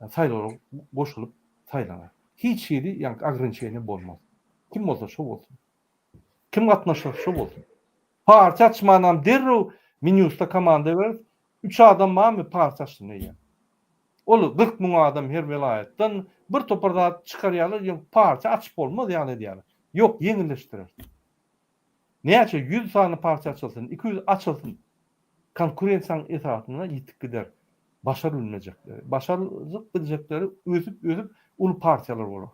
saýlawlara goşulyp saýlanar. Hiç ýeri ýa agrençiýany bolmaz. Kim bolsa şo bolsun. Kim gatnaşar şo bolsun. Partiýa açmanam derrew minüsde komanda berip 3 adam barmy partiýa açdyny ýa. Ol 40.000 adam her vilayetden bir toparda çıkarýarlar, ýa partiýa açyp bolmaz ýa diýerler. Yok, yenileştirir. Näçe 100 sany partiýa açylsyn, 200 açylsın. Konkurensiýanyň esatyna ýitip gider. Başarylmajekler. Başarlyk biljekleri özüp ul partiýalar bolar.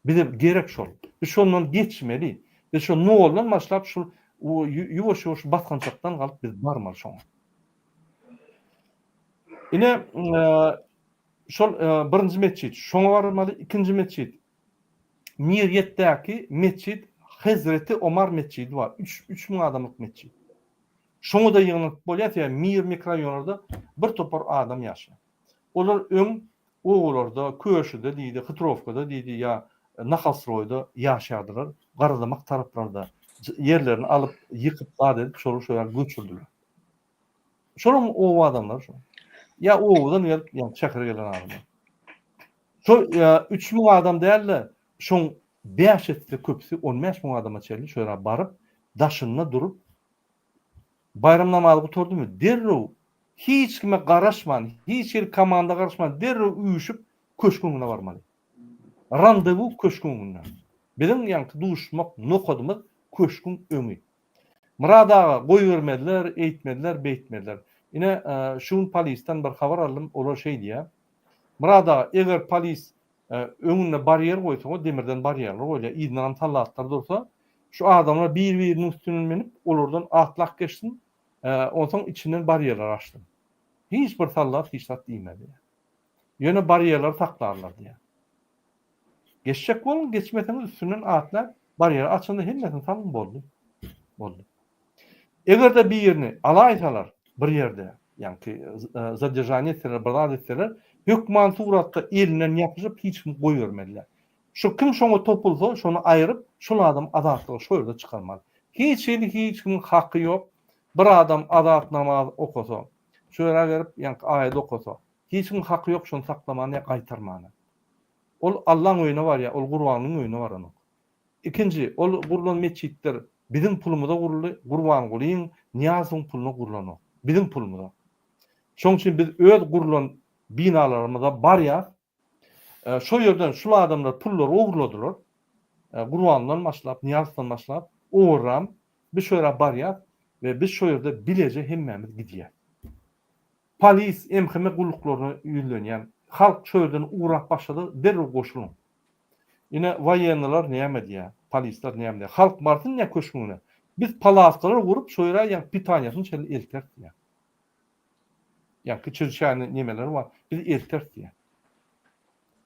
Bize gerek şol. Biz şondan geçmeli. Biz şo noldan başlap şu ýuwaş-ýuwaş batgançakdan galyp biz barmaly şoňa. Ine şol birinji meçit, şoňa barmaly, ikinji meçit. Miryetdäki meçit Hazreti Omar meçidi var. 3000 adamlyk meçit. Şoňa da ýygynyp bolýar, Mir mikroraýonlarda bir topar adam ýaşar. Olar öň oğullarda, Köşüde diýdi, Hytrovkada diýdi ýa Nahalsroýda ýaşadylar, Garadamak taraplarda. yerlerini alıp yıkıp dağıt edip şöyle göçürdüler. Şonuň o adamlar şu. Ya owadan gelip yani çakıra gelen adamlar. Şu 3000 adam dälle, şoň 5 etdi köpüsi 15 000 adama çeldi şöyle barıp daşynda durup bayram namazy oturdumy? Derrew hiç kime garaşman, hiç bir komanda garaşman, derrew üýüşüp köşküňine barmaly. Randevu köşküňine. Bilen ýanky duşmak, nokodumyz köşküň öňi. Muradaga goý bermediler, eýtmediler, beýtmediler. Ine şuň polisden bir habar aldım, olar şey diýär. Muradaga eger polis öňüne baryer goýsa, o demirden baryer goýla, ýydan tallatlar dursa, şu adamlar bir-biriniň üstüne menip olardan atlak geçsin, ondan içinden bariyerler açtı. Hiç bir tallat hiç diýmedi. Ýöne bariyerler taklarlar diýär. Geçecek bolun, geçmeseniz üstünden atlar, bariyer açındı, hemmetini talın boldy. Eger de bir ýerini alaýsalar, bir ýerde, ýani zadержание etseler, bardad etseler, hökman suratda elinden ýapyşyp hiç kim goý bermediler. Şu kim şoňa topulsa, şonu aýryp, şol adam adatlygy şu ýerde çykarmaly. Hiç kimin hakkı ýok. Bir adam adat namaz okasa, şöyle berip, ýani aýat okasa, hiç kimin hakkı ýok şonu saklamany, gaýtarmany. Ol Allah'ın öýüne var ya, ol Gurbanyň öýüne var onu. İkinci, ol gurulan meçitler bizim pulumuzda guruldy, Gurban gulyň, Niyazyň puluna gurulany. Bizim pulumuzda. Şoň üçin biz öz gurulan binalarymyzda bar ýa, şo ýerden şu adamlar pullary ogurladylar. Gurbandan başlap, Niyazdan başlap, ogram, biz şöyle bar ýa we biz şo ýerde bileje hemmemiz gidýär. Polis emhime gulluklaryny ýülenýän, halk şo ýerden uğrap başlady, derrew goşulun. Yine vayenler näme diýär? Polisler näme diýär? Halk bartyn ne köşküne. Biz palaskalar gurup şoýra ýa pitaniýasyny çel eltert diýär. Ýa küçülşäni nemeler var. Biz eltert diýär.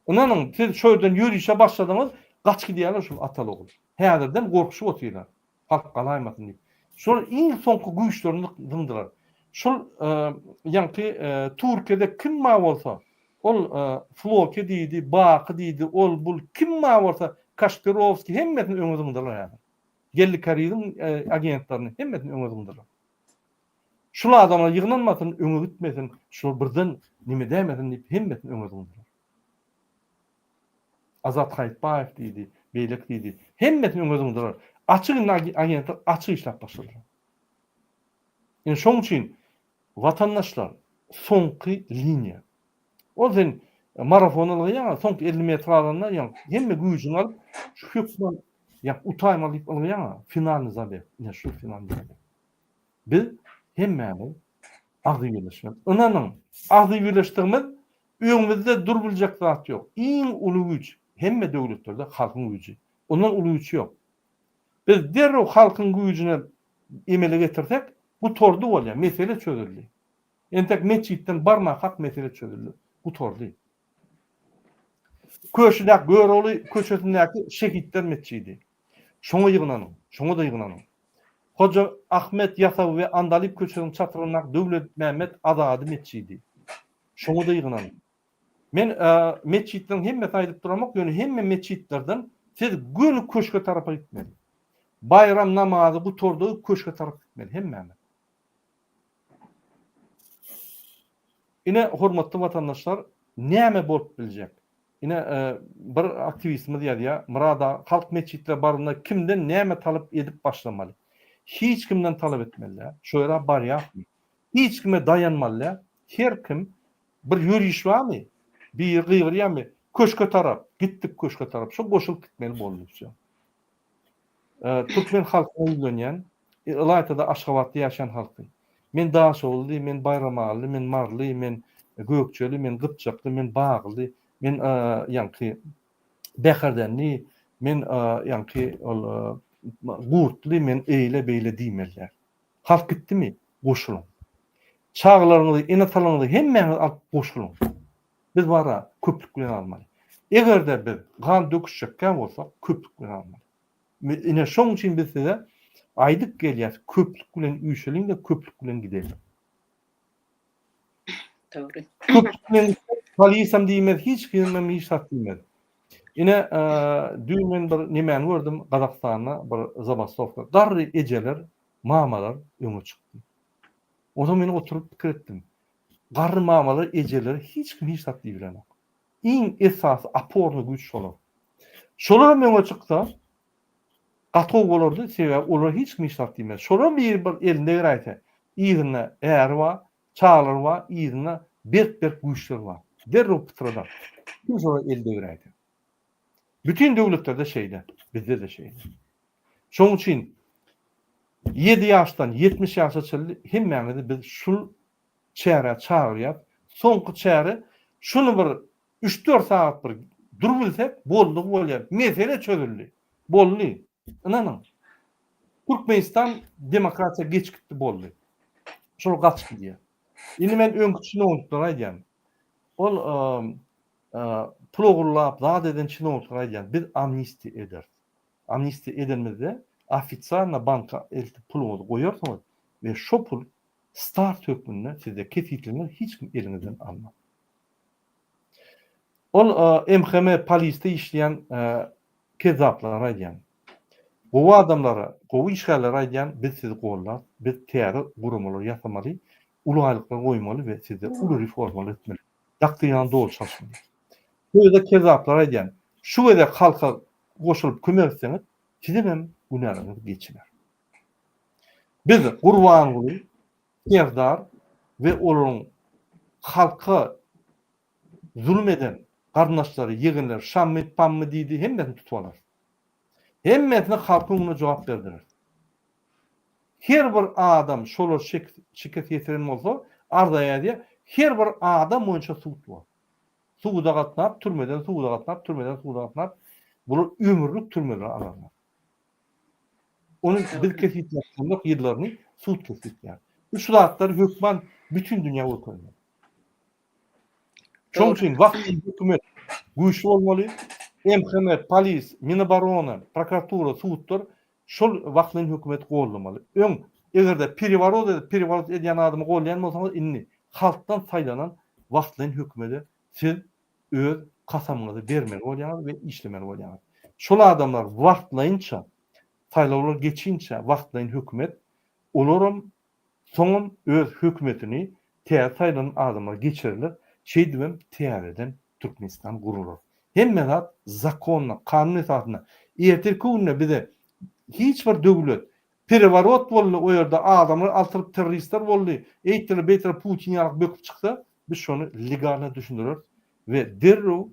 Onanyň siz şoýerden ýürüýüşe başladyňyz, gaç gidýärler şu atalygy. Häzirden gorkuşyp oturýarlar. Halk galaýmasyn diýip. Şol iň soňky güýçlerini dyndylar. Şol ýa Türkiýede kim ma bolsa, ol Floke diýdi, Baky diýdi, ol bul kim ma bolsa, Kasperovski hemmetini öňüzündeler ýa. Gelli Kariýeň agentlaryny hemmetini öňüzündeler. Şol adamlar ýygnanmasyn, öňe gitmesin, şol birden nime dämesin diýip hemmetini öňüzündeler. Azat Haýtbaýew diýdi, beýlek diýdi, hemmetini öňüzündeler. Açyk agentler açyk işläp başladylar. Şoň üçin vatandaşlar soňky liniýa. O sen marafonalygy ýa soňky 50 metr alanda ýa hemme güýjüni alyp şu hükmän ýa utaýmalyk ýa finalny zaby. Ýa şu finalny zaby. Biz hemmemiz agdy birleşmek. Onanyň agdy birleşdigimiz öňümizde durbiljak zat ýok. Iň uly güýç hemme döwletlerde halkyň güýji. Ondan uly güýç ýok. Biz derrew halkyň güýjüne emele getirsek, bu tordy bolýar, mesele çözüldi. Entek meçitten barmak hak mesele çözüldi. Bu tordy. Köşedäki Göroğlu köşesindäki şehitler meçidi. Şoňa ýygnanyň, şoňa da ýygnanyň. Hoca Ahmet Yasaw we Andalip köşesiniň çatyryna Döwlet Mehmet Azady meçidi. Şoňa da ýygnanyň. Men meçitden hemme aýdyp duramak, ýöne hemme meçitlerden siz gün köşke tarapa gitmeli. Bayram namazy bu tordy köşke tarapa gitmeli hemme. Ine hormatly vatandaşlar, näme bolup biljek? Ine bir aktivistimiz ýa Murada halk meçitler barynda kimden näme talap edip başlamaly? Hiç kimden talap etmeliler. Şöyle bar ýapmy. Hiç kime dayanmalylar. Her kim bir ýürüýüş barmy? Bir gyýyr ýa-me? Köşke tarap, gitdik köşke tarap. Şo goşulyp gitmeli bolýar. Türkmen halkyna ýülenýän, Ilaytada Aşgabatda ýaşaýan halky. Men Daşowly, men Bayramaly, men Marly, men Gökçeli, men Gypçakly, men Bagly, men ýa-ni Beherdenli, men ýa-ni Gurtly, men eýle beýle diýmeller. Halk gitdimi? Goşulun. Çağlaryňyzy, enetalaryňyzy hemmeňiz alyp goşulun. Biz bara köplük bilen almaly. Eger biz gan döküşjekkä bolsak, köplük bilen almaly. Ine şoň üçin biz size aýdyk gelýär, köplük bilen üýşeliň de köplük bilen gidelim. Doğru. Köplük bilen polisam diýmez, hiç kimem hiç diýmez. Ine düýmen bir nimeni gördüm Gazakstanda bir zabastovka. Garry ejeler, mamalar öňe çykdy. O da meni oturup pikir etdim. Garry mamalar, ejeler hiç kim hiç tatdy bilen. Iň esasy aporny güç şolar. Şolar öňe çyksa gatow bolardy, sebäp olar hiç kim hiç tatdy bilmez. Şolar bir elinde giraýsa, ýygyna äri bar, çağlar bar, ýygyna berk güýçler bar. Derrep pytradar. Kim şolar elde giraýsa. Bütün devletlerde şeyde, bizde de şeyde. Şoň üçin 7 yaştan 70 yaşa çyldy, hemmäňizi biz şu çäre çağırýar. Soňky çäre şunu bir 3-4 saat bir durup bilsek, boldy bolýar. Mesele çözüldi. Boldy. Inanyň. Türkmenistan demokratiýa geç gitdi boldy. Şol gaçdy diýär. Indi men öňküçini unutduraýan. Ol pul ogurlap, zat eden çinovçylar aýdýan, biz amnisti eder. Amnisti edilmede ofitsialna banka elti puluňyzy goýarsyňyz we şo pul start hökmünde sizde kefillenir, hiç kim elinizden almaz. Ol MHM polisde işleyen kezaplar aýdýan. Bu adamlara, bu işgärler aýdýan, biz sizi goýlar, biz täze gurumlar ýasamaly, ulaýlyklar goýmaly we sizi uly reformalar etmeli. Ýaktyýan dol çalışmaly. Böyle kezaplar aýdýan. Şu wede halka goşulyp kömek etseňiz, sizin hem günahlarınız geçiler. Biz Gurban Guly, Serdar ve olaryň halka zulüm eden garnaşlary, ýegenler, şammy, pammy diýdi, hemmesini tutýarlar. Hemmesine halkyň ona jogap berdiler. Her bir adam şolar şeket ýetiren bolsa, ardaýa her bir adam boýunça suwtlar. Suwda gatnap, türmeden suwda gatnap, türmeden suwda gatnap, bular ömürlük türmeler alarlar. Onun bir kesitlerinde yıllarını suwt kesitler. Bu suwatlar hökman bütün dünýä ökünür. Şoň üçin wagtly hökümet güýçli bolmaly. MHM, polis, Minbarona, prokuratura, suwtlar şol wagtly hökümet gollamaly. Egerde periwarod edýän adamy gollaýan bolsaňyz inni halkdan saýlanan wagtly hökümete siz öz kasamyňyzy bermeli bolýar we işlemeli bolýar. Şol adamlar wagtlaýynça, saýlawlar geçinçe wagtlaýyn hökümet olaram soňam öz hökümetini täze saýlanan adamlar geçirirler. Şey diýem, täzeden Türkmenistan gurulur. Hemme zat zakonna, kanun esasyna. Ertirki günde bize hiç bir döwlet periwarot boldy, o ýerde adamlar altyryp terroristler boldy. Eýtler beýtler Putin ýalyk böküp çyksa, biz şonu legalne düşünürüz ve derrew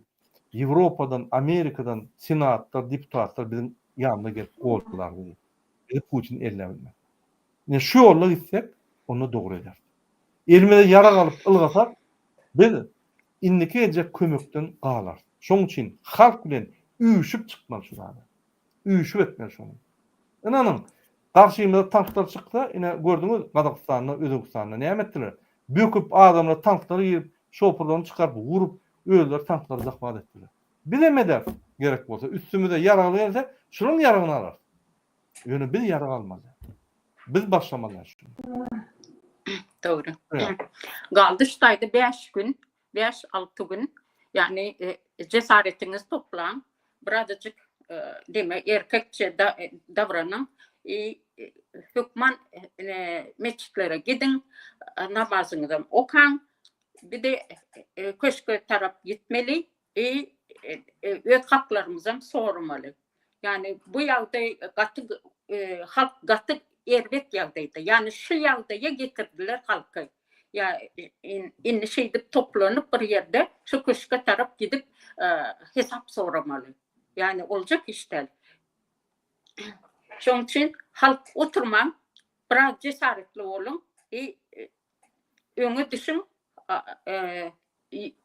Ýewropadan, Amerikadan senatlar, deputatlar bizim ýanyna gelip goldular diýdi. Biz Putin ellebilmez. Ne şu ýolda gitsek, onu dogry eder. Elmede ýara galyp ylgasak, biz indiki ejek kömekden galar. Şoň üçin halk bilen üýüşüp çykmaly şurada. Üýüşüp etmeli şonu. Inanyň, karşymyza tanklar çyksa, ine gördüňiz Gazakstanda, Özbekistanda näme etdiler? Böküp adamlar tanklary ýerip, şopurlaryny çykaryp, wurup, öýler tanklary zakbat etdiler. Bilemeder gerek bolsa, üstümüze ýara gelse, şunun ýaragyny alar. Ýöne biz ýara almaly. Biz başlamaly şunu. Doğru. Evet. Galdy ştaýda 5 gün, 5-6 gün, yani cesaretiniz toplan, birazcık deme erkekçe davranın, hükman meçitlere gidin, namazınızı okan, bir de köşke taraf gitmeli, öz haklarımızdan sormalı. Yani bu ýagdaý halk gatı erbet ýagdaýda, yani şu ýagdaýa getirdiler halky. Ya inni şeyde toplanıp bir yerde şu köşke taraf gidip hesap soramalı. Yani olacak işler. Şoň üçin halk oturman, biraz cesaretli olun, öňe düşün,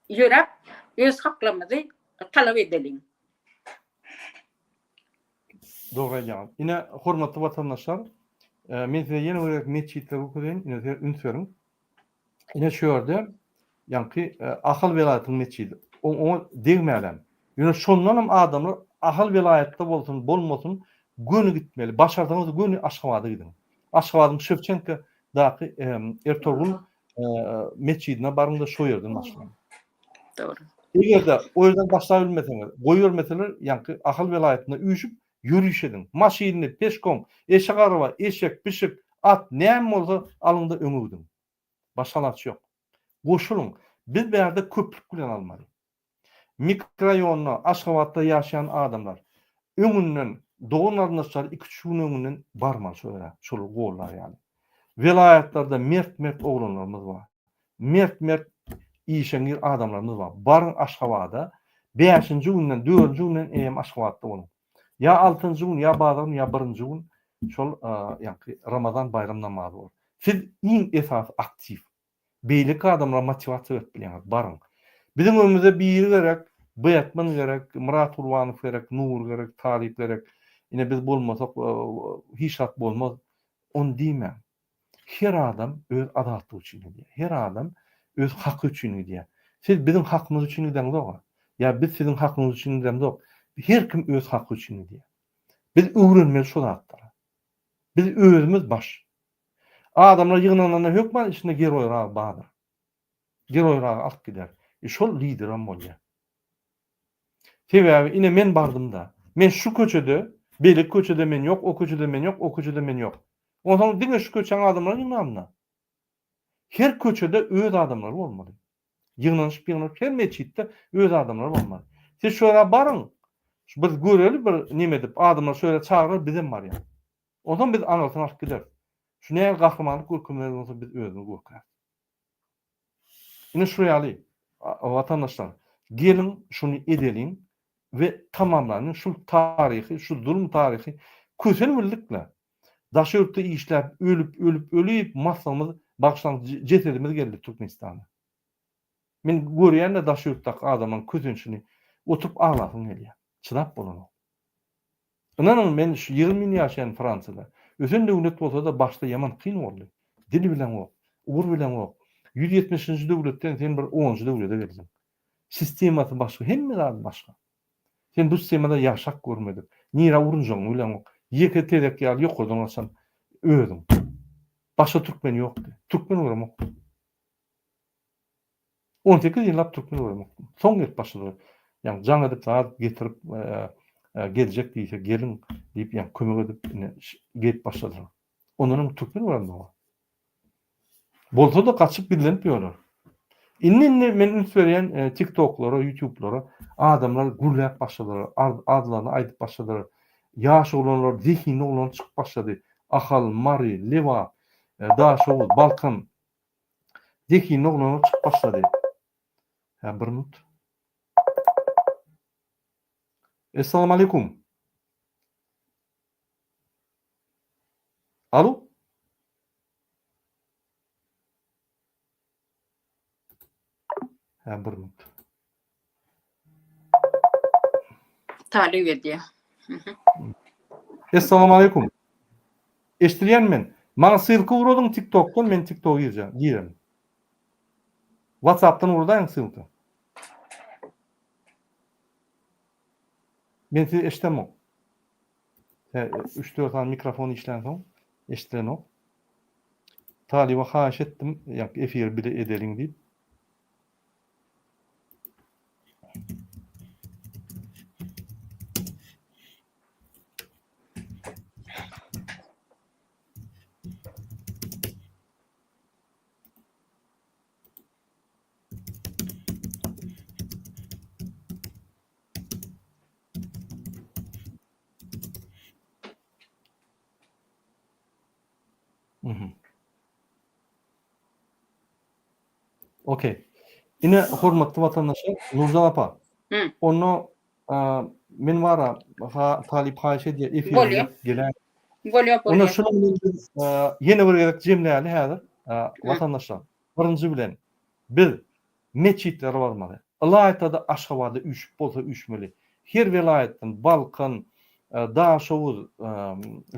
ýörep öz haklarymyzy talap edelim. Dogry aýdýan. Ine hormatly watandaşlar, men size ýene bir meçhitler okuýan, ine ünsüriň. Ine şu ýerde, ýanky ahal welaýatyň meçhidi. Oňa degmälen. Ýöne şondan hem adamlar ahal welaýatda bolsun, bolmasyn, gönü gitmeli. Başardyňyz gönü Aşgabatda gidin. Aşgabatyň Şevçenko daky Ertuğrul meçhidine barynda şo ýerden başlaýan. Doğru. Egerde o yerden başlap bilmeseňiz, goýur meseler ýanky ahal welaýatyna üýşüp ýürüýüş edin. Maşyny, peşkom, eşek araba, eşek, pişik, at näme bolsa alyňda öňügdin. Başgalarçy ýok. Goşulun. Biz bu ýerde köplük bilen almaly. Mikroraýonda, Aşgabatda ýaşaýan adamlar öňünden doğun arnaşlar 2-3 gün öňünden barmar şöyle, şol gollar ýaly. Welaýatlarda mert oglanlarymyz bar. Mert işeňir adamlarymyz bar. Barın Aşgabada 5-nji günden 4-nji günden eýem Aşgabatda bolun. Ya 6-njy gün, ya bazaryn, ya 1-nji gün şol ýanky Ramazan bayram namazy bor. Siz iň esas aktiv. Beýlik adamlara motivasiýa berip bilýäňiz, barın. Bizim öňümizde biri gerek, Bayatman gerek, Murat Urwanow gerek, Nur gerek, Talip gerek. Ine biz bolmasak hiçat bolmaz. On diýmem. Her adam öz adaty üçin diýär. Her adam öz haky üçin diýär. Siz bizim hakymyz üçin diýäňiz, ya biz sizin hakynız üçin diýäňiz. Her kim öz haky üçin diýär. Biz öwrenmeli şol haklar. Biz özümüz baş. Adamlar ýygnanana hökman içinde geroýra badyr. Geroýra alyp gider. Şol lideram bolýar. Sebäbi ine men bardymda. Men şu köçede, belik köçede men ýok, o köçede men ýok, o köçede men ýok. Ondan diňe şu köçeň adamlar ýygnamna. Her köçede öz adamlar bolmaly. Ýygnanyp her meçitde öz adamlar bolmaly. Siz şöyle barın. Biz göreli bir nime dip adamlar şöyle çağırır bizim bar ýa. Ondan biz anlatyp alyp gider. Şu näme gahrymanlyk görkemleri bolsa biz özümiz görkär. Ine şu ýaly watandaşlar, gelin şunu edelim ve tamamlanın şu tarihi, şu zulüm tarihi kösen bildikle. Daşyurtda işläp, ölüp masamız başlanıp jeterimiz geldi Türkmenistan'a. Men görýän-de Daşyurtdaky adamın kösençini oturup ağlasyň gelýär. Çynap bolan. Ynanyň men şu 20 ýyl ýaşaýan Fransada, özün döwlet bolsa da başda ýaman kyn boldy. Dili bilen ok, ugur bilen ok. 170-nji döwletden sen bir 10-njy döwlete geldiň. Sistemasy başga, hemmeler başga. Sen bu sistemada ýaşak görmedin. Nira urunjaň bilen ok. Ýeke terek ýaly ýokurdan açan öýdüm. Başga türkmen ýokdy. Türkmen görmek. 18 ýyllap türkmen görmek. Soň get başlady. Ýani jaň edip saat getirip gelecek diýse gelin diýip ýani kömek edip get başlady. Onuň türkmen görmek. Bolsa da kaçıp bilinip ýöler. Inni men üns berýän TikTok'lara, YouTube'lara adamlar gürläp başladylar, adlaryny aýdyp başladylar. Ýaş olanlar, zihni olanlar çykyp başlady. Ahal, Mari, Leva, Daşow, Balkan. Zihni olanlar çykyp başlady. Ha, bir minut. Assalamu alaykum. Alo? Ha, bir minut. Talip edýär. Assalamu alaykum. Eşdirýän men. Maňa sylky uradың TikTok'tan, men TikTok'a girýän. WhatsApp'tan uradaň sylky. Men sizi eşdemok. 3-4 tane mikrofon işlensoň eşdiren ok. Taliba haýyş etdim, ýa efir bile edeliň diýip. Okey. Ine hormatly watandaşlar, Nurjan apa. Onu men wara Talip haýyş edýär efirde gelen. Bolýar. Onu şunu ýene bir gerek jemläli häzir. Watandaşlar, birinji bilen biz meçitler barmaly. Ilaýatda Aşgabada 3 bolsa 3 meli. Her welaýatdan Balkan, Daşow,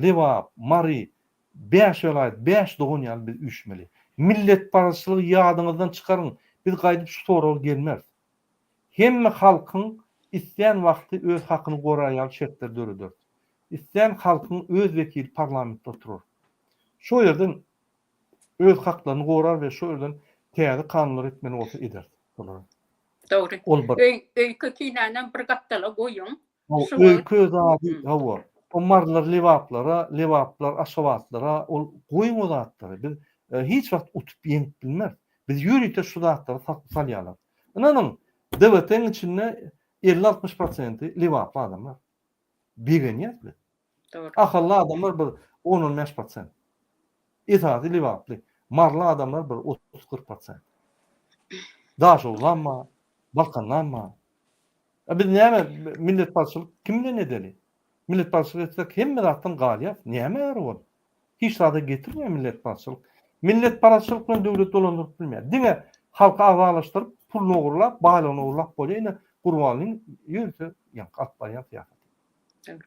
Leva, Mari 5 welaýat, 5 dogun ýaly biz 3 meli. Millet paraçylygy ýadyňyzdan çykaryň. Biz gaýdyp şu soraw gelmez. Hemme halkyň isleýän wagty öz hakyny goraýan şertler döredür. İsleýän halkyň öz vekil parlamentde oturur. Şu ýerden öz haklaryny gorar we şu ýerden täze kanunlar etmeni bolsa eder. Doğru. Ol bir Öykü kinänen bir gapdala goýun. o Şu öykü zady hawa. O marlar lewaplar, aşawatlara ol goýun o zatlary. Biz hiç wagt utup ýenip bilmez. Biz ýürüýte şu zatlary salýarlar. Inanyň dewletin içinde 50-60% lewaply adamlar. Bigenýetli. Doğru. Akıllı adamlar bir 10-15%. İtaatli lewaply. Marly adamlar bir 30-40%. Daşoğlanma, balkanlanma. Biz näme millet başçılık kimden edeli? Millet başçılık etsek hem mirattan galiyat. Näme ýary bol? Hiç sada getirmiyor millet başçılık. Millet paraçılık bilen döwlet dolandyryp bilmeýär. Diňe halka azalaşdyryp, pulny ogurlap, baýlygyny ogurlap bolýar. Ine gurbanyň ýürse ýa atlaýan fiýat.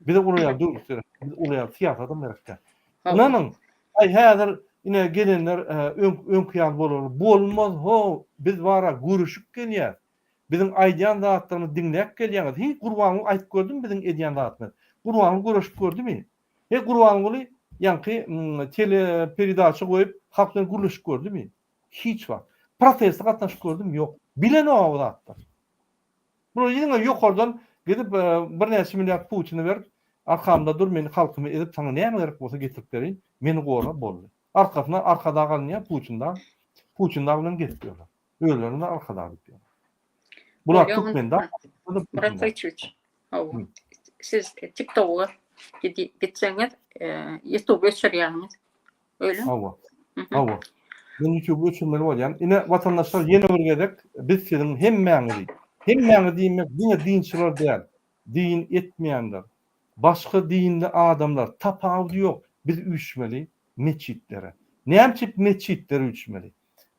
Bir de uraya döwletler, uraya fiýatda merakda. Inanyň ay häzir ine gelenler öňküýan bolar. Bolmaz ho, biz wara görüşüp gelýär. Biziň aýdýan zatlarymy diňläp gelýäňiz. Hiç gurbanyň aýdyp gördüm biziň edýän zatlaryny. Gurbanyň görüşüp gördümi? Gurbanyň boly ýanky tele peredaça goýup halk bilen görüşüp gördümi? Hiç wagt. Protestde gatnaşyp gördüm, ýok. Bilen o zatlar. Bunu ýene ýokardan gidip bir näçe milliard Putin'e berip arkamda dur, meni halkymy edip taňa näme gerek bolsa getirip berin, meni goýra boldy. Arkada galynýa Putin'da bilen getiriyorlar. Öýlerini arkada alyp. Bular Türkmenda. Murat Ayçiç. Siz TikTok'a gitseňiz, YouTube öçürýärmiz. Öyle? Hawa. Ben YouTube öçürmeli bolýan. Ine watandaşlar ýene bir gedek biz sizin hemmäňizi diýmek diňe dinçiler däl. Din etmeýänler. Başga dinde adamlar tapawdy ýok. Biz üýtmeli meçitlere. Näçip meçitleri üýtmeli.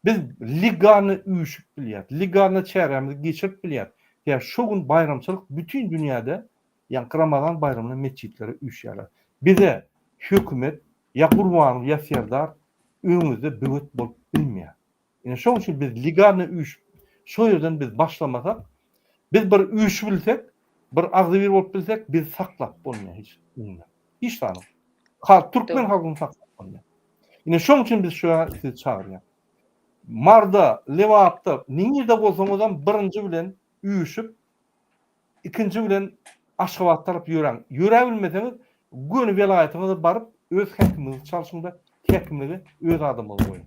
Biz ligany üýşüp bilýär. Ligany çäremizi geçirip bilýär. Ya şu gün bayramçılık bütün dünyada Ramazan bayramına meçitlere üýşýärler. Bize hökümet ya gurban ya serdar öňümizde böwet bolup bilmeýär. Ine şoň üçin biz ligany üýşüp şu ýerden biz başlamasak, biz bir üýşüp bilsek, bir agzybir bolup bilsek, biz saklap bolmaýar hiç. Hiç tanım. Türkmen halkyny saklap bolmaýar. Ine şoň üçin biz şu sizi çağırýar. Marda, lewapda, niňede bolsaňyzam birinji bilen üýşüp, ikinji bilen Aşgabat tarap ýören. Ýöre bilmeseňiz, göni welaýatyňyza baryp öz häkiminizi çalşyňda häkimligi öz adamyňyza goýun.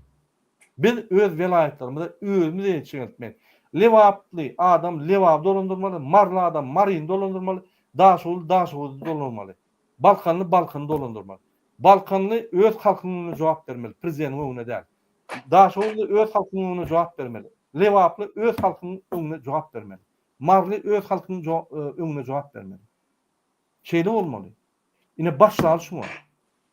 Biz öz welaýatlarymyzda özümiz ýetiştirmek. Lewaply adam lewap dolandyrmaly, marly adam maryn dolandyrmaly, daşul dolandyrmaly. Balkanly dolandyrmaly. Balkanly öz halkyna jogap bermeli, prezidentiň öňüne däl. Daşul öz halkynyň öňüne jogap bermeli. Lewaply öz halkynyň öňüne jogap bermeli. Marly öz halkynyň öňüne jogap bermeli. Şeýle bolmaly. Ine başlaýan şu.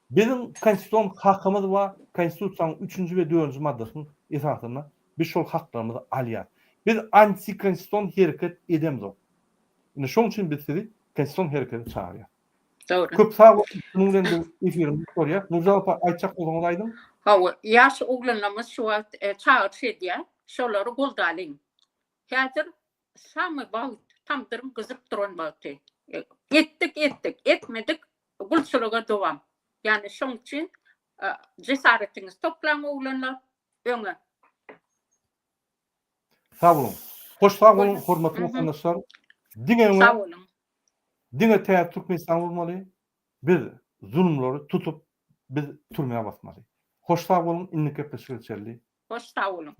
Bizim konstitusiýon hakymyz we konstitusiýanyň 3-nji we 4-nji maddasynyň esasyna biz şol haklarymyzy alýar. Biz antikonstitusiýon hereket edemzok. Ine şoň üçin biz sizi konstitusiýon hereketi çağırýar. Doğru. Köp sağ bolun. Bunun bilen de efirimiz sorýar. Nurjal apa aýtjak bolsaňyz aýdym. Hawa, ýaş oglanlarymyz şu wagt çağırş edýär. Şolary goldalyň. Häzir samy wagt tamdyrym gyzyp duran wagty. Etdik, etmedik, gulçuluga dowam. Yani şoň üçin cesaretiniz toplan oglanlar öňe. Sağ olun. Hoş sağ olun, hormatly muhtarlar. Sağ olun. Diňe täýär Türkmenistan bolmaly. Biz zulümleri tutup biz türmeye basmaly. Hoş sağ olun, innike peşirçelli. Hoş sağ olun.